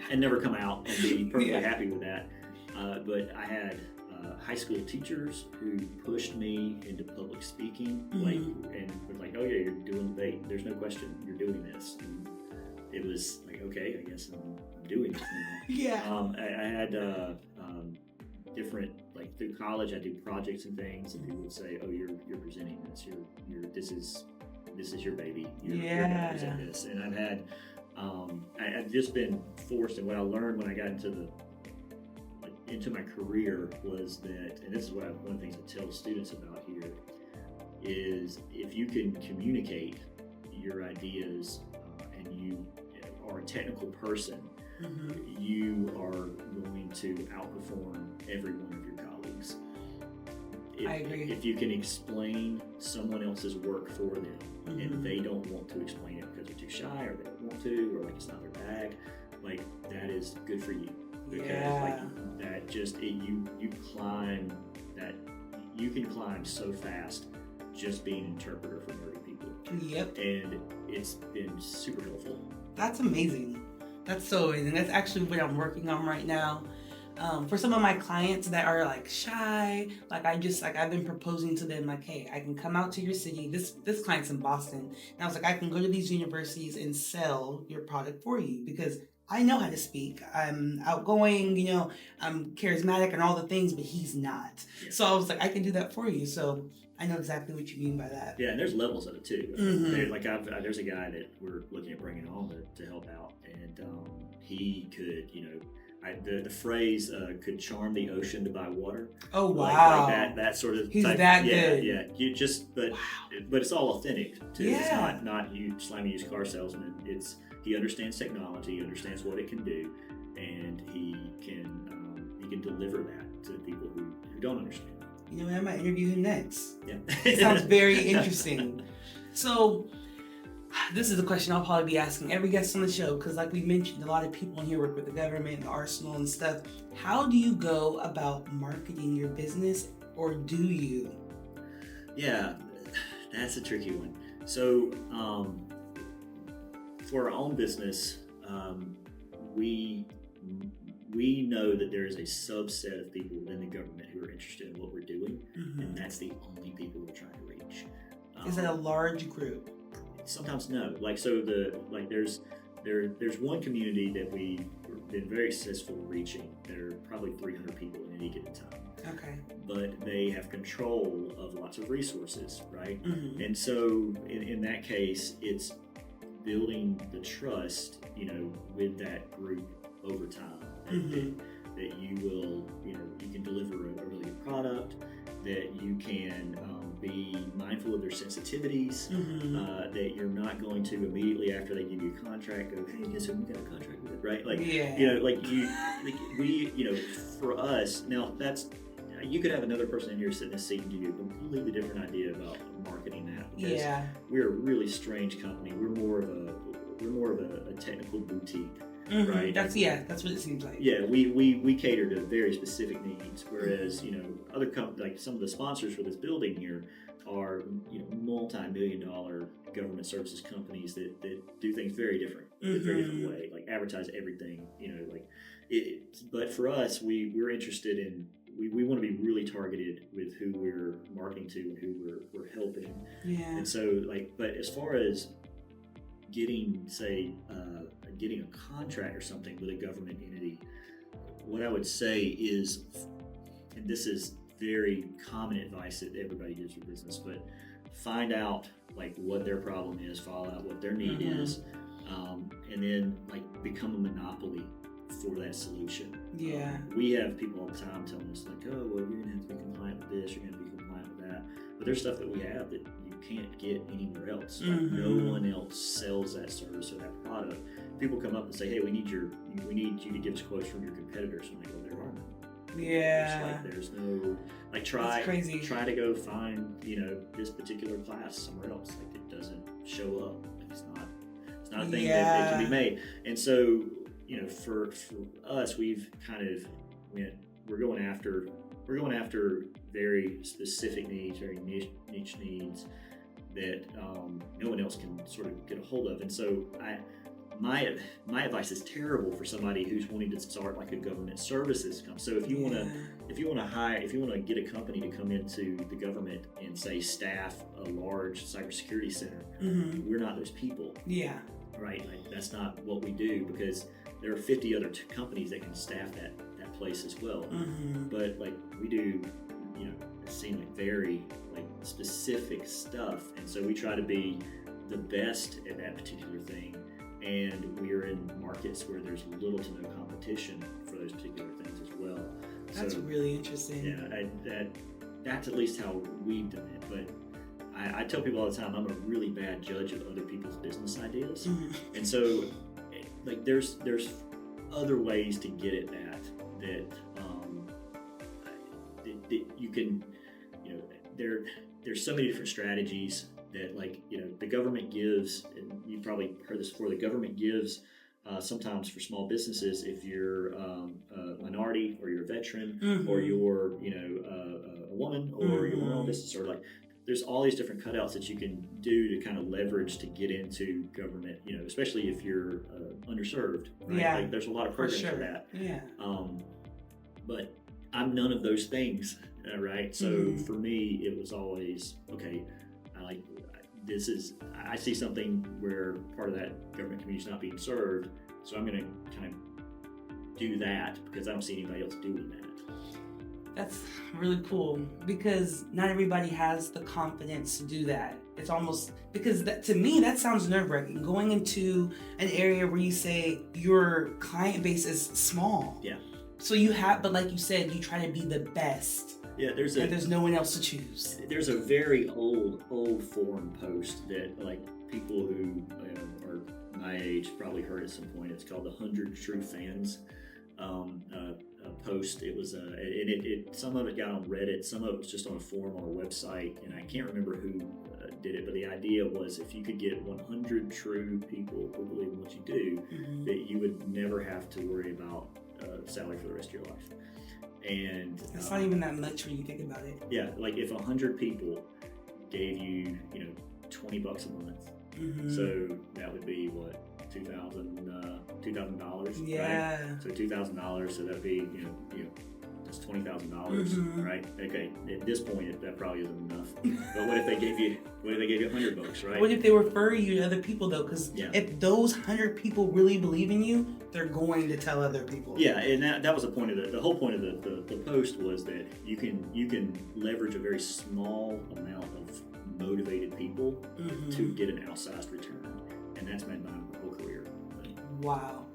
and never come out and be perfectly happy with that. But I had high school teachers who pushed me into public speaking, and were like, "Oh yeah, you're doing. There's no question, you're doing this." And it was like, okay, I guess I'm doing this now. Yeah. I had different through college, I do projects and things, and people would say, "Oh, you're presenting this. This is your baby. You're gonna present this." And I've had I've just been forced, and what I learned when I got into my career was that, and this is one of the things I tell students about here, is if you can communicate your ideas and you are a technical person, you are going to outperform every one of your colleagues. I agree. If you can explain someone else's work for them, and they don't want to explain it because they're too shy, or they don't want to, or it's not their bag, that is good for you. Because that just you climb that, you can climb so fast just being an interpreter for nerdy people. Yep. And it's been super helpful. That's amazing. That's so amazing. That's actually what I'm working on right now. For some of my clients that are like shy, I've been proposing to them like, hey, I can come out to your city. This client's in Boston, and I was like, I can go to these universities and sell your product for you because I know how to speak. I'm outgoing, I'm charismatic and all the things, but he's not. Yeah. So I was like, I can do that for you. So I know exactly what you mean by that. Yeah, and there's levels of it too. Mm-hmm. There's a guy that we're looking at bringing on to help out, and he could, the phrase could charm the ocean to buy water. Oh wow! Like that sort of. He's type, that yeah, good. Yeah, but it's all authentic too. Yeah. It's not you slimy used car salesman. He understands technology, he understands what it can do, and he can deliver that to the people who don't understand. You know, I might interview him next. Yeah. It sounds very interesting. So, this is a question I'll probably be asking every guest on the show because, like we mentioned, a lot of people in here work with the government and the arsenal and stuff. How do you go about marketing your business, or do you? Yeah, that's a tricky one. So, for our own business, we know that there is a subset of people within the government who are interested in what we're doing, mm-hmm. and that's the only people we're trying to reach. Is it a large group? Sometimes no. There's one community that we've been very successful reaching. There are probably 300 people at any given time. Okay. But they have control of lots of resources, right? Mm-hmm. And so in that case, it's building the trust, with that group over time. Mm-hmm. That you will, you can deliver a really good product, that you can be mindful of their sensitivities, mm-hmm. that you're not going to immediately after they give you a contract go, hey, guess who we got a contract with, right? For us, now that's, you could have another person in here sitting in a seat and give you a completely different idea about marketing that. Because we're a really strange company. We're more of a technical boutique. Mm-hmm. Right. That's what it seems like. Yeah, we cater to very specific needs, whereas other companies, like some of the sponsors for this building here, are multi-million-dollar government services companies that do things very different, mm-hmm. in a very different way, like advertise everything, But for us, we're interested in. We want to be really targeted with who we're marketing to and who we're helping. Yeah. And so, but as far as getting a contract or something with a government entity, what I would say is, and this is very common advice that everybody gives for business, but find out what their problem is, follow out what their need mm-hmm. is, and then become a monopoly for that solution. Yeah. We have people all the time telling us oh, well, you're gonna have to be compliant with this, you're gonna be compliant with that, but there's stuff that we have that you can't get anywhere else. Mm-hmm. No one else sells that service or that product. People come up and say, hey, we need you to give us quotes from your competitors, and they go, there are none. Yeah. There's no try to go find this particular class somewhere else. It doesn't show up. It's not a thing that can be made. And so for us, we've kind of we're going after very specific needs, very niche needs that no one else can sort of get a hold of. And so my advice is terrible for somebody who's wanting to start a government services company. So if you want to get a company to come into the government and say staff a large cybersecurity center, mm-hmm. we're not those people. Yeah. Right. That's not what we do, because there are 50 other companies that can staff that place as well. Mm-hmm. But we do, it seems very specific stuff, and so we try to be the best at that particular thing. And we're in markets where there's little to no competition for those particular things as well. That's really interesting. Yeah, that's at least how we've done it. But I tell people all the time, I'm a really bad judge of other people's business ideas, mm-hmm. and so there's other ways to get at that you can, there's so many different strategies that the government gives, and you've probably heard this before, the government gives sometimes for small businesses, if you're a minority or you're a veteran, mm-hmm. or you're a woman, or mm-hmm. you're a business, or there's all these different cutouts that you can do to kind of leverage to get into government, especially if you're underserved, right? Yeah, like there's a lot of programs for that. Yeah. But I'm none of those things, right? So for me, it was always, okay, I see something where part of that government community is not being served, so I'm going to kind of do that because I don't see anybody else doing that. That's really cool because not everybody has the confidence to do that. It's almost because to me that sounds nerve-wracking, going into an area where you say your client base is small. Yeah. So but like you said, you try to be the best. Yeah, there's no one else to choose. There's a very old forum post that like people who are my age probably heard at some point. It's called the 100 True Fans post. It was some of it got on Reddit, some of it was just on a forum on a website, and I can't remember who did it, but the idea was if you could get 100 true people who believe in what you do, that you would never have to worry about salary for the rest of your life. And it's not even that much when you think about it. Yeah, like if 100 people gave you, $20 a month, so that would be what, $2,000, yeah. Right? So $2,000, so that'd be that's $20,000, right? Okay, at this point that probably isn't enough. But what if they gave you $100, right? What if they refer you to other people though? Because if those 100 people really believe in you, they're going to tell other people. Yeah, and that was the point of the whole point of the post was that you can leverage a very small amount of motivated people to get an outsized return, and that's made my whole career. Wow,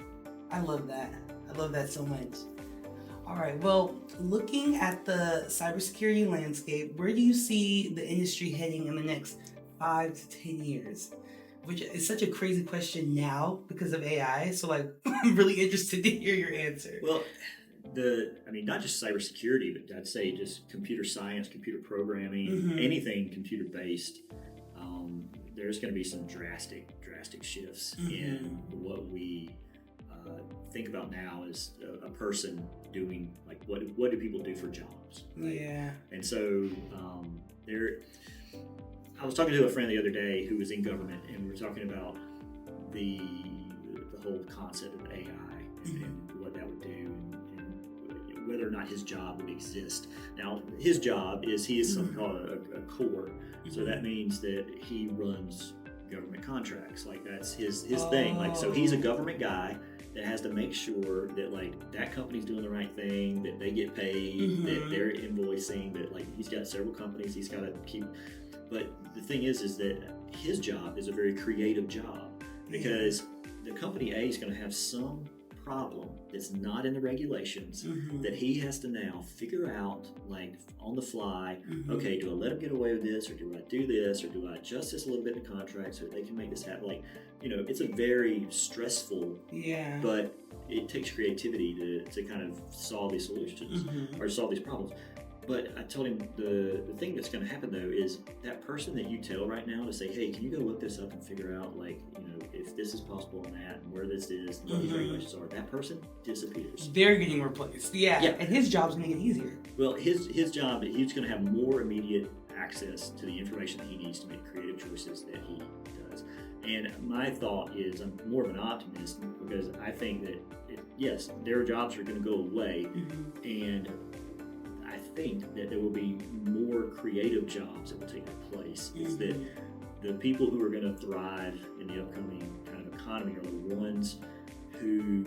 I love that. I love that so much. All right, well, looking at the cybersecurity landscape, where do you see the industry heading in the next 5 to 10 years? Which is such a crazy question now because of AI. So, I'm really interested to hear your answer. Well, not just cybersecurity, but I'd say just computer science, computer programming, anything computer-based. There's going to be some drastic shifts in what we think about now as a person doing, like what do people do for jobs, right? Yeah. And so I was talking to a friend the other day who was in government, and we were talking about the whole concept of AI and what that would do, and whether or not his job would exist. Now, his job is something called a core, so that means that he runs government contracts. Like that's his thing. Like, so he's a government guy that has to make sure that that company's doing the right thing, that they get paid, that they're invoicing, that he's got several companies he's got to keep. But the thing is that his job is a very creative job because the company A is going to have some problem that's not in the regulations that he has to now figure out on the fly. Okay, do I let him get away with this, or do I do this, or do I adjust this a little bit in the contract so that they can make this happen? It's a very stressful, but it takes creativity to kind of solve these solutions or solve these problems. But I told him the thing that's going to happen though is that person that you tell right now to say, hey, can you go look this up and figure out if this is possible and that, and where this is, and what these regulations are, that person disappears. They're getting replaced. Yeah. And his job's going to get easier. Well, his job, he's going to have more immediate access to the information that he needs to make creative choices that he does. And my thought is I'm more of an optimist because I think that, yes, their jobs are going to go away, and I think that there will be more creative jobs that will take place. Is that the people who are going to thrive in the upcoming kind of economy are the ones who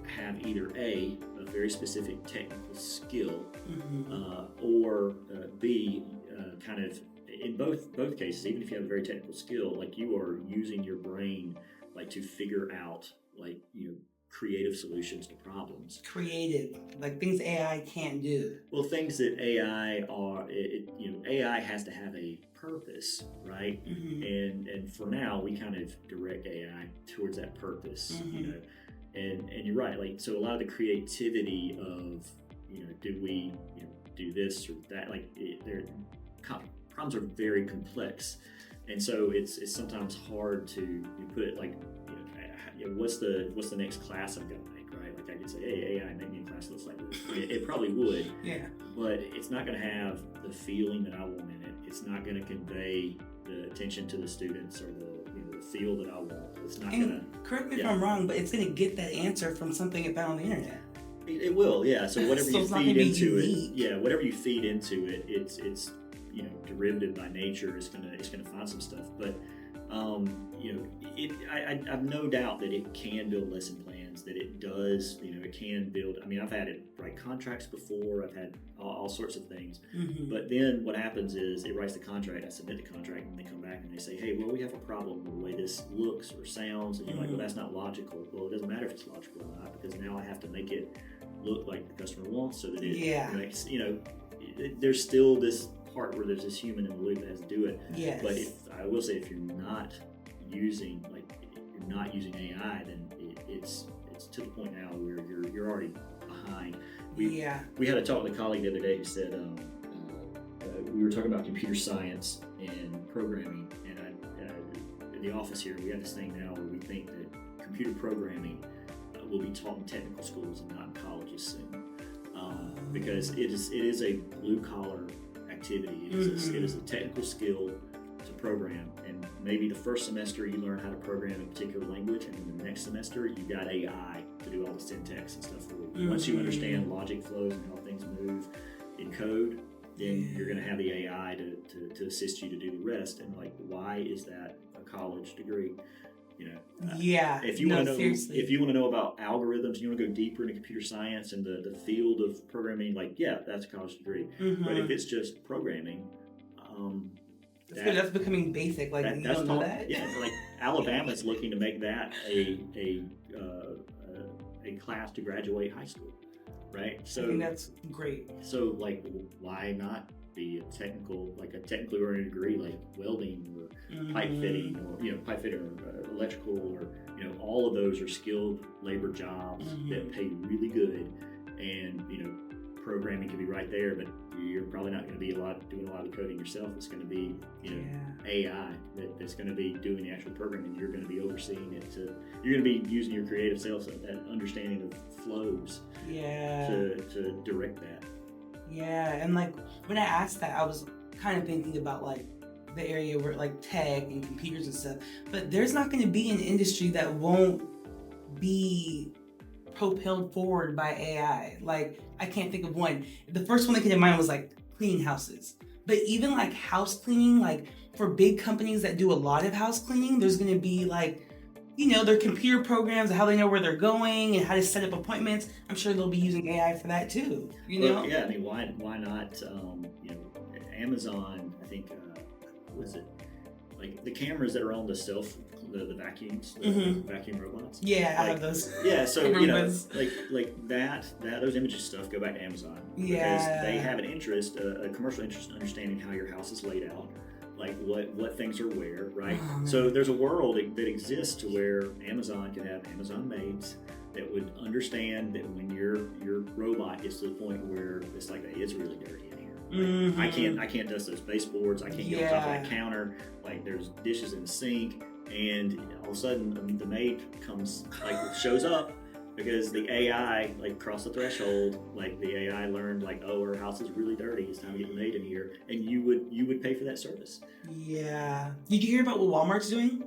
have either A, very specific technical skill, or B, kind of in both cases, even if you have a very technical skill, you are using your brain to figure out creative solutions to problems. Creative, things AI can't do. Well, things that AI are, AI has to have a purpose, right? And for now, we kind of direct AI towards that purpose, and you're right. So a lot of the creativity of, do we, do this or that? Problems are very complex, and so it's sometimes hard to put it what's the next class I'm going to make, right? I could say, hey, AI, make me a class that looks like this. It probably would, but it's not going to have the feeling that I want in it. it's not going to convey the attention to the students or the feel that I want. It's not going to. Correct me if I'm wrong, but it's going to get that answer from something it found on the internet. It will, yeah. So whatever you feed into it, whatever you feed into it, it's derivative by nature. It's gonna find some stuff, but I've no doubt that it can build lesson plans. That it does, it can build. I mean, I've had it write contracts before. I've had all sorts of things. Mm-hmm. But then what happens is it writes the contract. I submit the contract, and they come back and they say, "Hey, well, we have a problem with the way this looks or sounds." And you're like, "Well, that's not logical." Well, it doesn't matter if it's logical or not, because now I have to make it look like the customer wants, so that it makes, there's still this part where there's this human in the loop that has to do it. Yes. But I will say, if you're not using AI, then it's to the point now where you're already behind. We had a talk with a colleague the other day who said we were talking about computer science and programming, and in the office here we have this thing now where we think that computer programming will be taught in technical schools and not in colleges soon, because it is a blue collar activity. It is a technical skill to program, and maybe the first semester you learn how to program a particular language, and then the next semester you got AI to do all the syntax and stuff for you. Once you understand logic flows and how things move in code, then you're going to have the AI to assist you to do the rest. And like, why is that a college degree? If you want to know about algorithms, you want to go deeper into computer science and the field of programming, that's a college degree. But if it's just programming, that's becoming basic. Like, you don't know that? Yeah, like Alabama's looking to make that a class to graduate high school, right? So I think that's great. So why not be a technically oriented degree like welding or pipe fitting or electrical, or all of those are skilled labor jobs that pay really good, and programming can be right there, but you're probably not going to be doing a lot of the coding yourself. It's going to be AI that's going to be doing the actual programming. You're going to be overseeing it. You're going to be using your creative self, that understanding of flows to direct that. Yeah, and when I asked that, I was kind of thinking about the area where tech and computers and stuff, but there's not going to be an industry that won't be propelled forward by AI. I can't think of one. The first one that came to mind was cleaning houses. But even house cleaning, for big companies that do a lot of house cleaning, there's going to be their computer programs and how they know where they're going and how to set up appointments. I'm sure they'll be using AI for that too. Well, yeah, I mean, why not? Amazon, I think, what is it? The cameras that are on the vacuums, the vacuum robots. Yeah, I have those. Yeah, so those images stuff go back to Amazon because they have an interest, a commercial interest in understanding how your house is laid out, what things are where, right? So there's a world that exists to where Amazon can have Amazon maids that would understand that when your robot gets to the point where it's it's really dirty in here. I can't dust those baseboards. I can't get on top of that counter. There's dishes in the sink, and all of a sudden the maid comes, shows up because the AI crossed the threshold. The AI learned oh, our house is really dirty. It's time to get the maid in here, and you would pay for that service. Yeah. Did you hear about what Walmart's doing?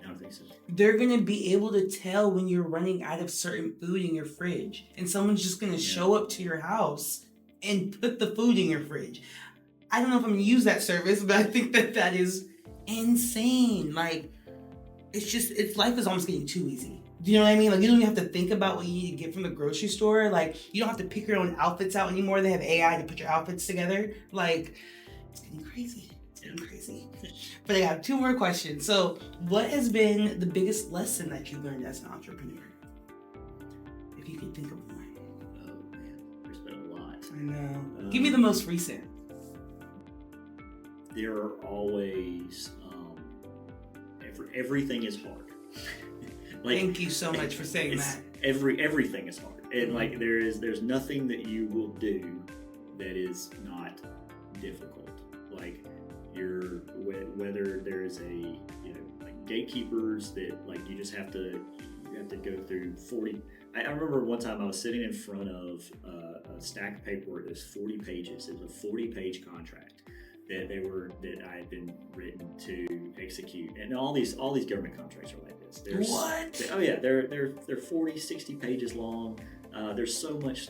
I don't think so. They're going to be able to tell when you're running out of certain food in your fridge, and someone's just going to show up to your house and put the food in your fridge. I don't know if I'm going to use that service, but I think that is insane. Life is almost getting too easy. Do you know what I mean? You don't even have to think about what you need to get from the grocery store. You don't have to pick your own outfits out anymore. They have AI to put your outfits together. It's getting crazy. But I have two more questions. So, what has been the biggest lesson that you learned as an entrepreneur? If you can think of one. Oh man, there's been a lot. I know. Give me the most recent. There are always everything is hard. Thank you so much for saying that. Everything is hard, and there's nothing that you will do that is not difficult. Whether there's gatekeepers that you just have to go through 40. I remember one time I was sitting in front of a stack of paperwork that was 40 pages. It was a 40-page contract that I had been written to execute. And all these government contracts are like this. What? Oh yeah, they're 40, 60 pages long. There's so much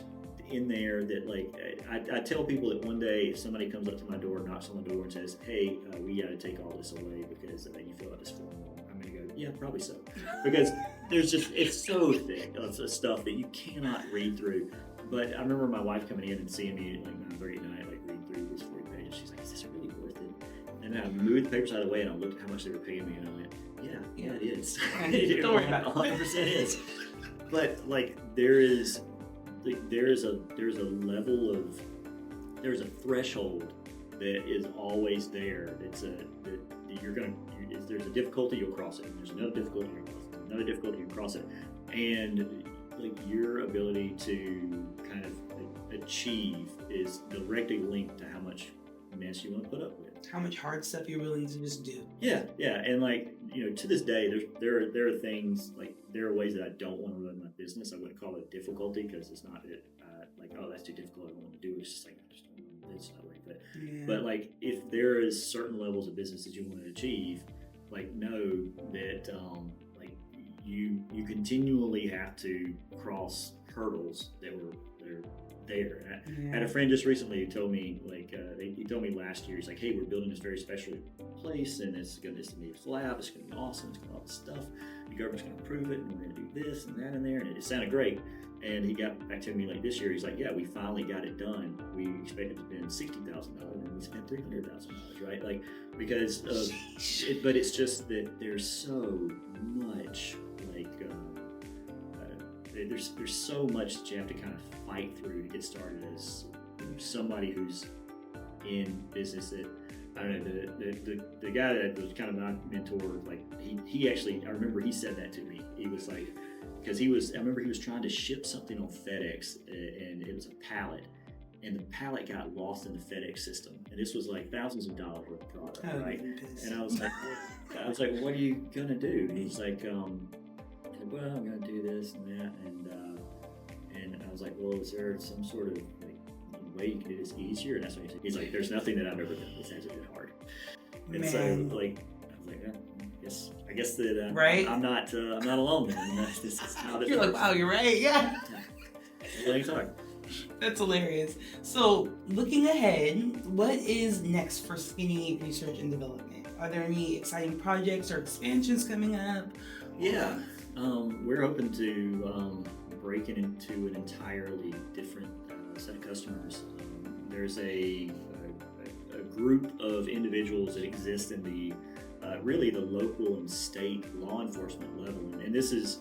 in there that, like, I tell people that one day if somebody comes up to my door, knocks on the door and says, hey, we got to take all this away because you fill out this form wrong, I'm going to go, yeah, probably so. Because it's so thick of stuff that you cannot read through. But I remember my wife coming in and seeing me at like 9:30 at night, like reading through this 40 pages. She's like, is this really worth it? And then I moved the papers out of the way and I looked at how much they were paying me and I went, yeah, it is. Don't worry about it. 100% is. But like there's a level of, there's a threshold that is always there. There's a difficulty, you'll cross it. And there's another difficulty, you'll cross it. Another difficulty, you'll cross it. And like your ability to kind of achieve is directly linked to how much mess you want to put up with. How much hard stuff you're willing to just do. Yeah, and like, to this day, there are things, like there are ways that I don't want to run my business. I wouldn't call it difficulty because it's not like, oh, that's too difficult, I don't want to do it. It's just like, I just don't want to do this that way. But like, if there is certain levels of business that you want to achieve, like know that like you continually have to cross hurdles that they're there. I had a friend just recently who told me, like, he told me last year, he's like, hey, we're building this very special place and it's going to be a lab, it's going to be awesome, it's going to be all this stuff, the government's going to approve it, and we're going to do this and that in there, and it sounded great. And he got back to me like this year, he's like, yeah, we finally got it done. We expected to spend $60,000 and we spent $300,000, right? Like, because of it, but it's just that there's so much, like, there's so much that you have to kind of fight through to get started as somebody who's in business. That, I don't know, the guy that was kind of my mentor, like he actually, I remember he said that to me. He was like, because I remember he was trying to ship something on FedEx and it was a pallet, and the pallet got lost in the FedEx system, and this was like thousands of dollars worth of product, right? And I was like, what are you gonna do? And he's like, well, I'm gonna do this and that, and I was like, well, is there some sort of like way you can do this easier? And that's what he said. He's like, there's nothing that I've ever done this hasn't been hard. And so, like, I was like, I guess that right? I'm not alone, man. This is how this You're works. like, wow, you're right, yeah. Anytime. That's hilarious. So, looking ahead, what is next for Skinny Research and Development? Are there any exciting projects or expansions coming up? Yeah. We're hoping to break it into an entirely different set of customers. There's a group of individuals that exist in the really the local and state law enforcement level, and this is,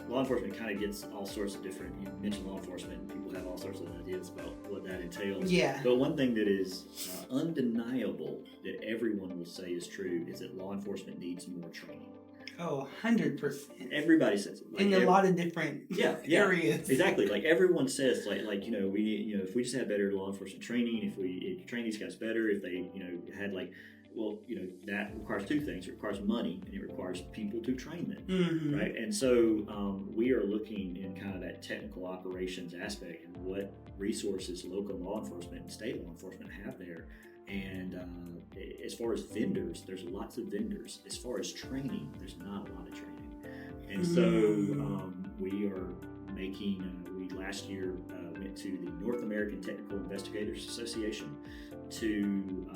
law enforcement kind of gets all sorts of different. You mentioned law enforcement, and people have all sorts of ideas about what that entails. Yeah. But one thing that is undeniable that everyone will say is true is that law enforcement needs more training. Oh, 100%. Everybody says it. Like, in a lot of different areas. Exactly. Like everyone says, like we need, if we just had better law enforcement training, if you train these guys better, if they, had like, well, that requires two things. It requires money and it requires people to train them, mm-hmm. right? And so we are looking in kind of that technical operations aspect and what resources local law enforcement and state law enforcement have there. And as far as vendors, there's lots of vendors. As far as training, there's not a lot of training. And so we are making, we last year went to the North American Technical Investigators Association to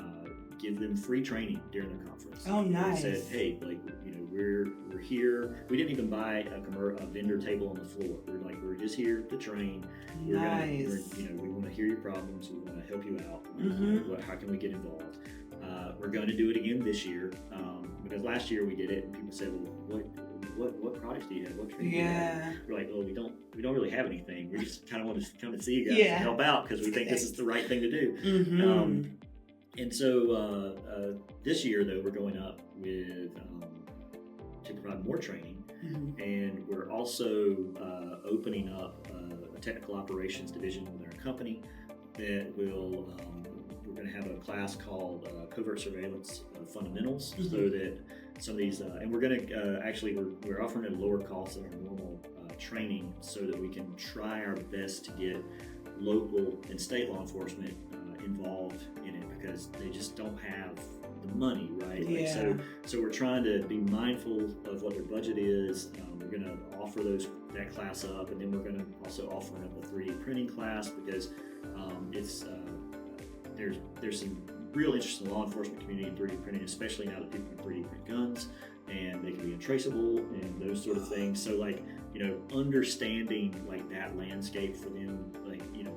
give them free training during the conference. Oh, nice. And said, hey, like, we're here. We didn't even buy a vendor table on the floor. We're just here to train. Nice. We want to hear your problems. We want to help you out. Mm-hmm. How can we get involved? We're going to do it again this year because last year we did it and people said, well, what products do you have? What training do you have? We're like, well, we don't really have anything. We just kind of want to come and see you guys and help out because we think this is the right thing to do. Mm-hmm. And so this year, though, we're going up with to provide more training, and we're also opening up a technical operations division within our company that will. We're going to have a class called Covert Surveillance Fundamentals, so that some of these, and we're going to we're offering it at a lower cost than our normal training, so that we can try our best to get local and state law enforcement involved in it. because they just don't have the money, right? Yeah. So we're trying to be mindful of what their budget is. We're going to offer that class up, and then we're going to also offer up a 3D printing class, because there's some real interest in the law enforcement community in 3D printing, especially now that people can 3D print guns and they can be untraceable and those sort of things. So understanding that landscape for them,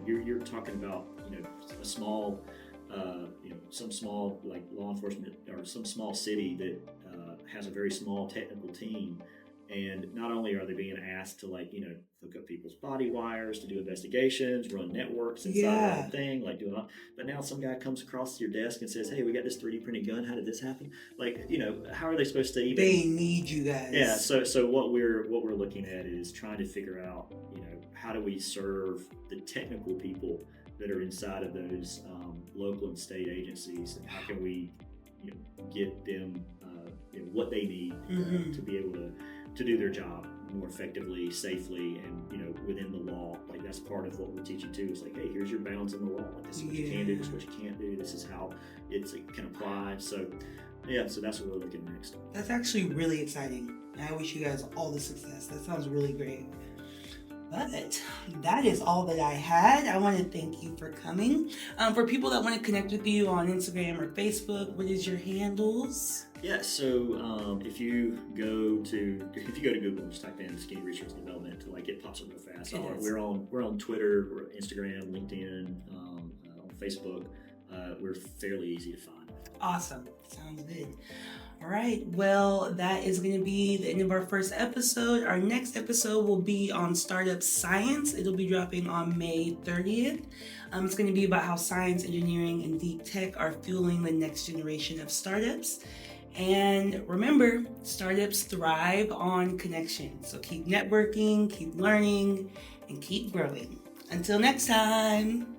you're talking about a small some small law enforcement or some small city that has a very small technical team, and not only are they being asked to hook up people's body wires to do investigations, run networks inside the thing, but now some guy comes across your desk and says, "Hey, we got this 3D printed gun. How did this happen?" How are they supposed to even? They need you guys. Yeah. So what we're looking at is trying to figure out, how do we serve the technical people that are inside of those local and state agencies, and how can we get them what they need to be able to do their job more effectively, safely, and within the law. That's part of what we teach you too. Is hey, here's your bounds in the law. This is what you can do. This is what you can't do. This is how it can apply. So that's what we're looking at next. That's actually really exciting. I wish you guys all the success. That sounds really great. But that is all that I had. I want to thank you for coming. For people that want to connect with you on Instagram or Facebook, what is your handles? Yeah, so if you go to Google, just type in Skinny Research and Development, it pops up real fast. We're on Twitter, we're Instagram, LinkedIn, on Facebook. We're fairly easy to find. Awesome. Sounds good. All right. Well, that is going to be the end of our first episode. Our next episode will be on startup science. It'll be dropping on May 30th. It's going to be about how science, engineering, and deep tech are fueling the next generation of startups. And remember, startups thrive on connection. So keep networking, keep learning, and keep growing. Until next time.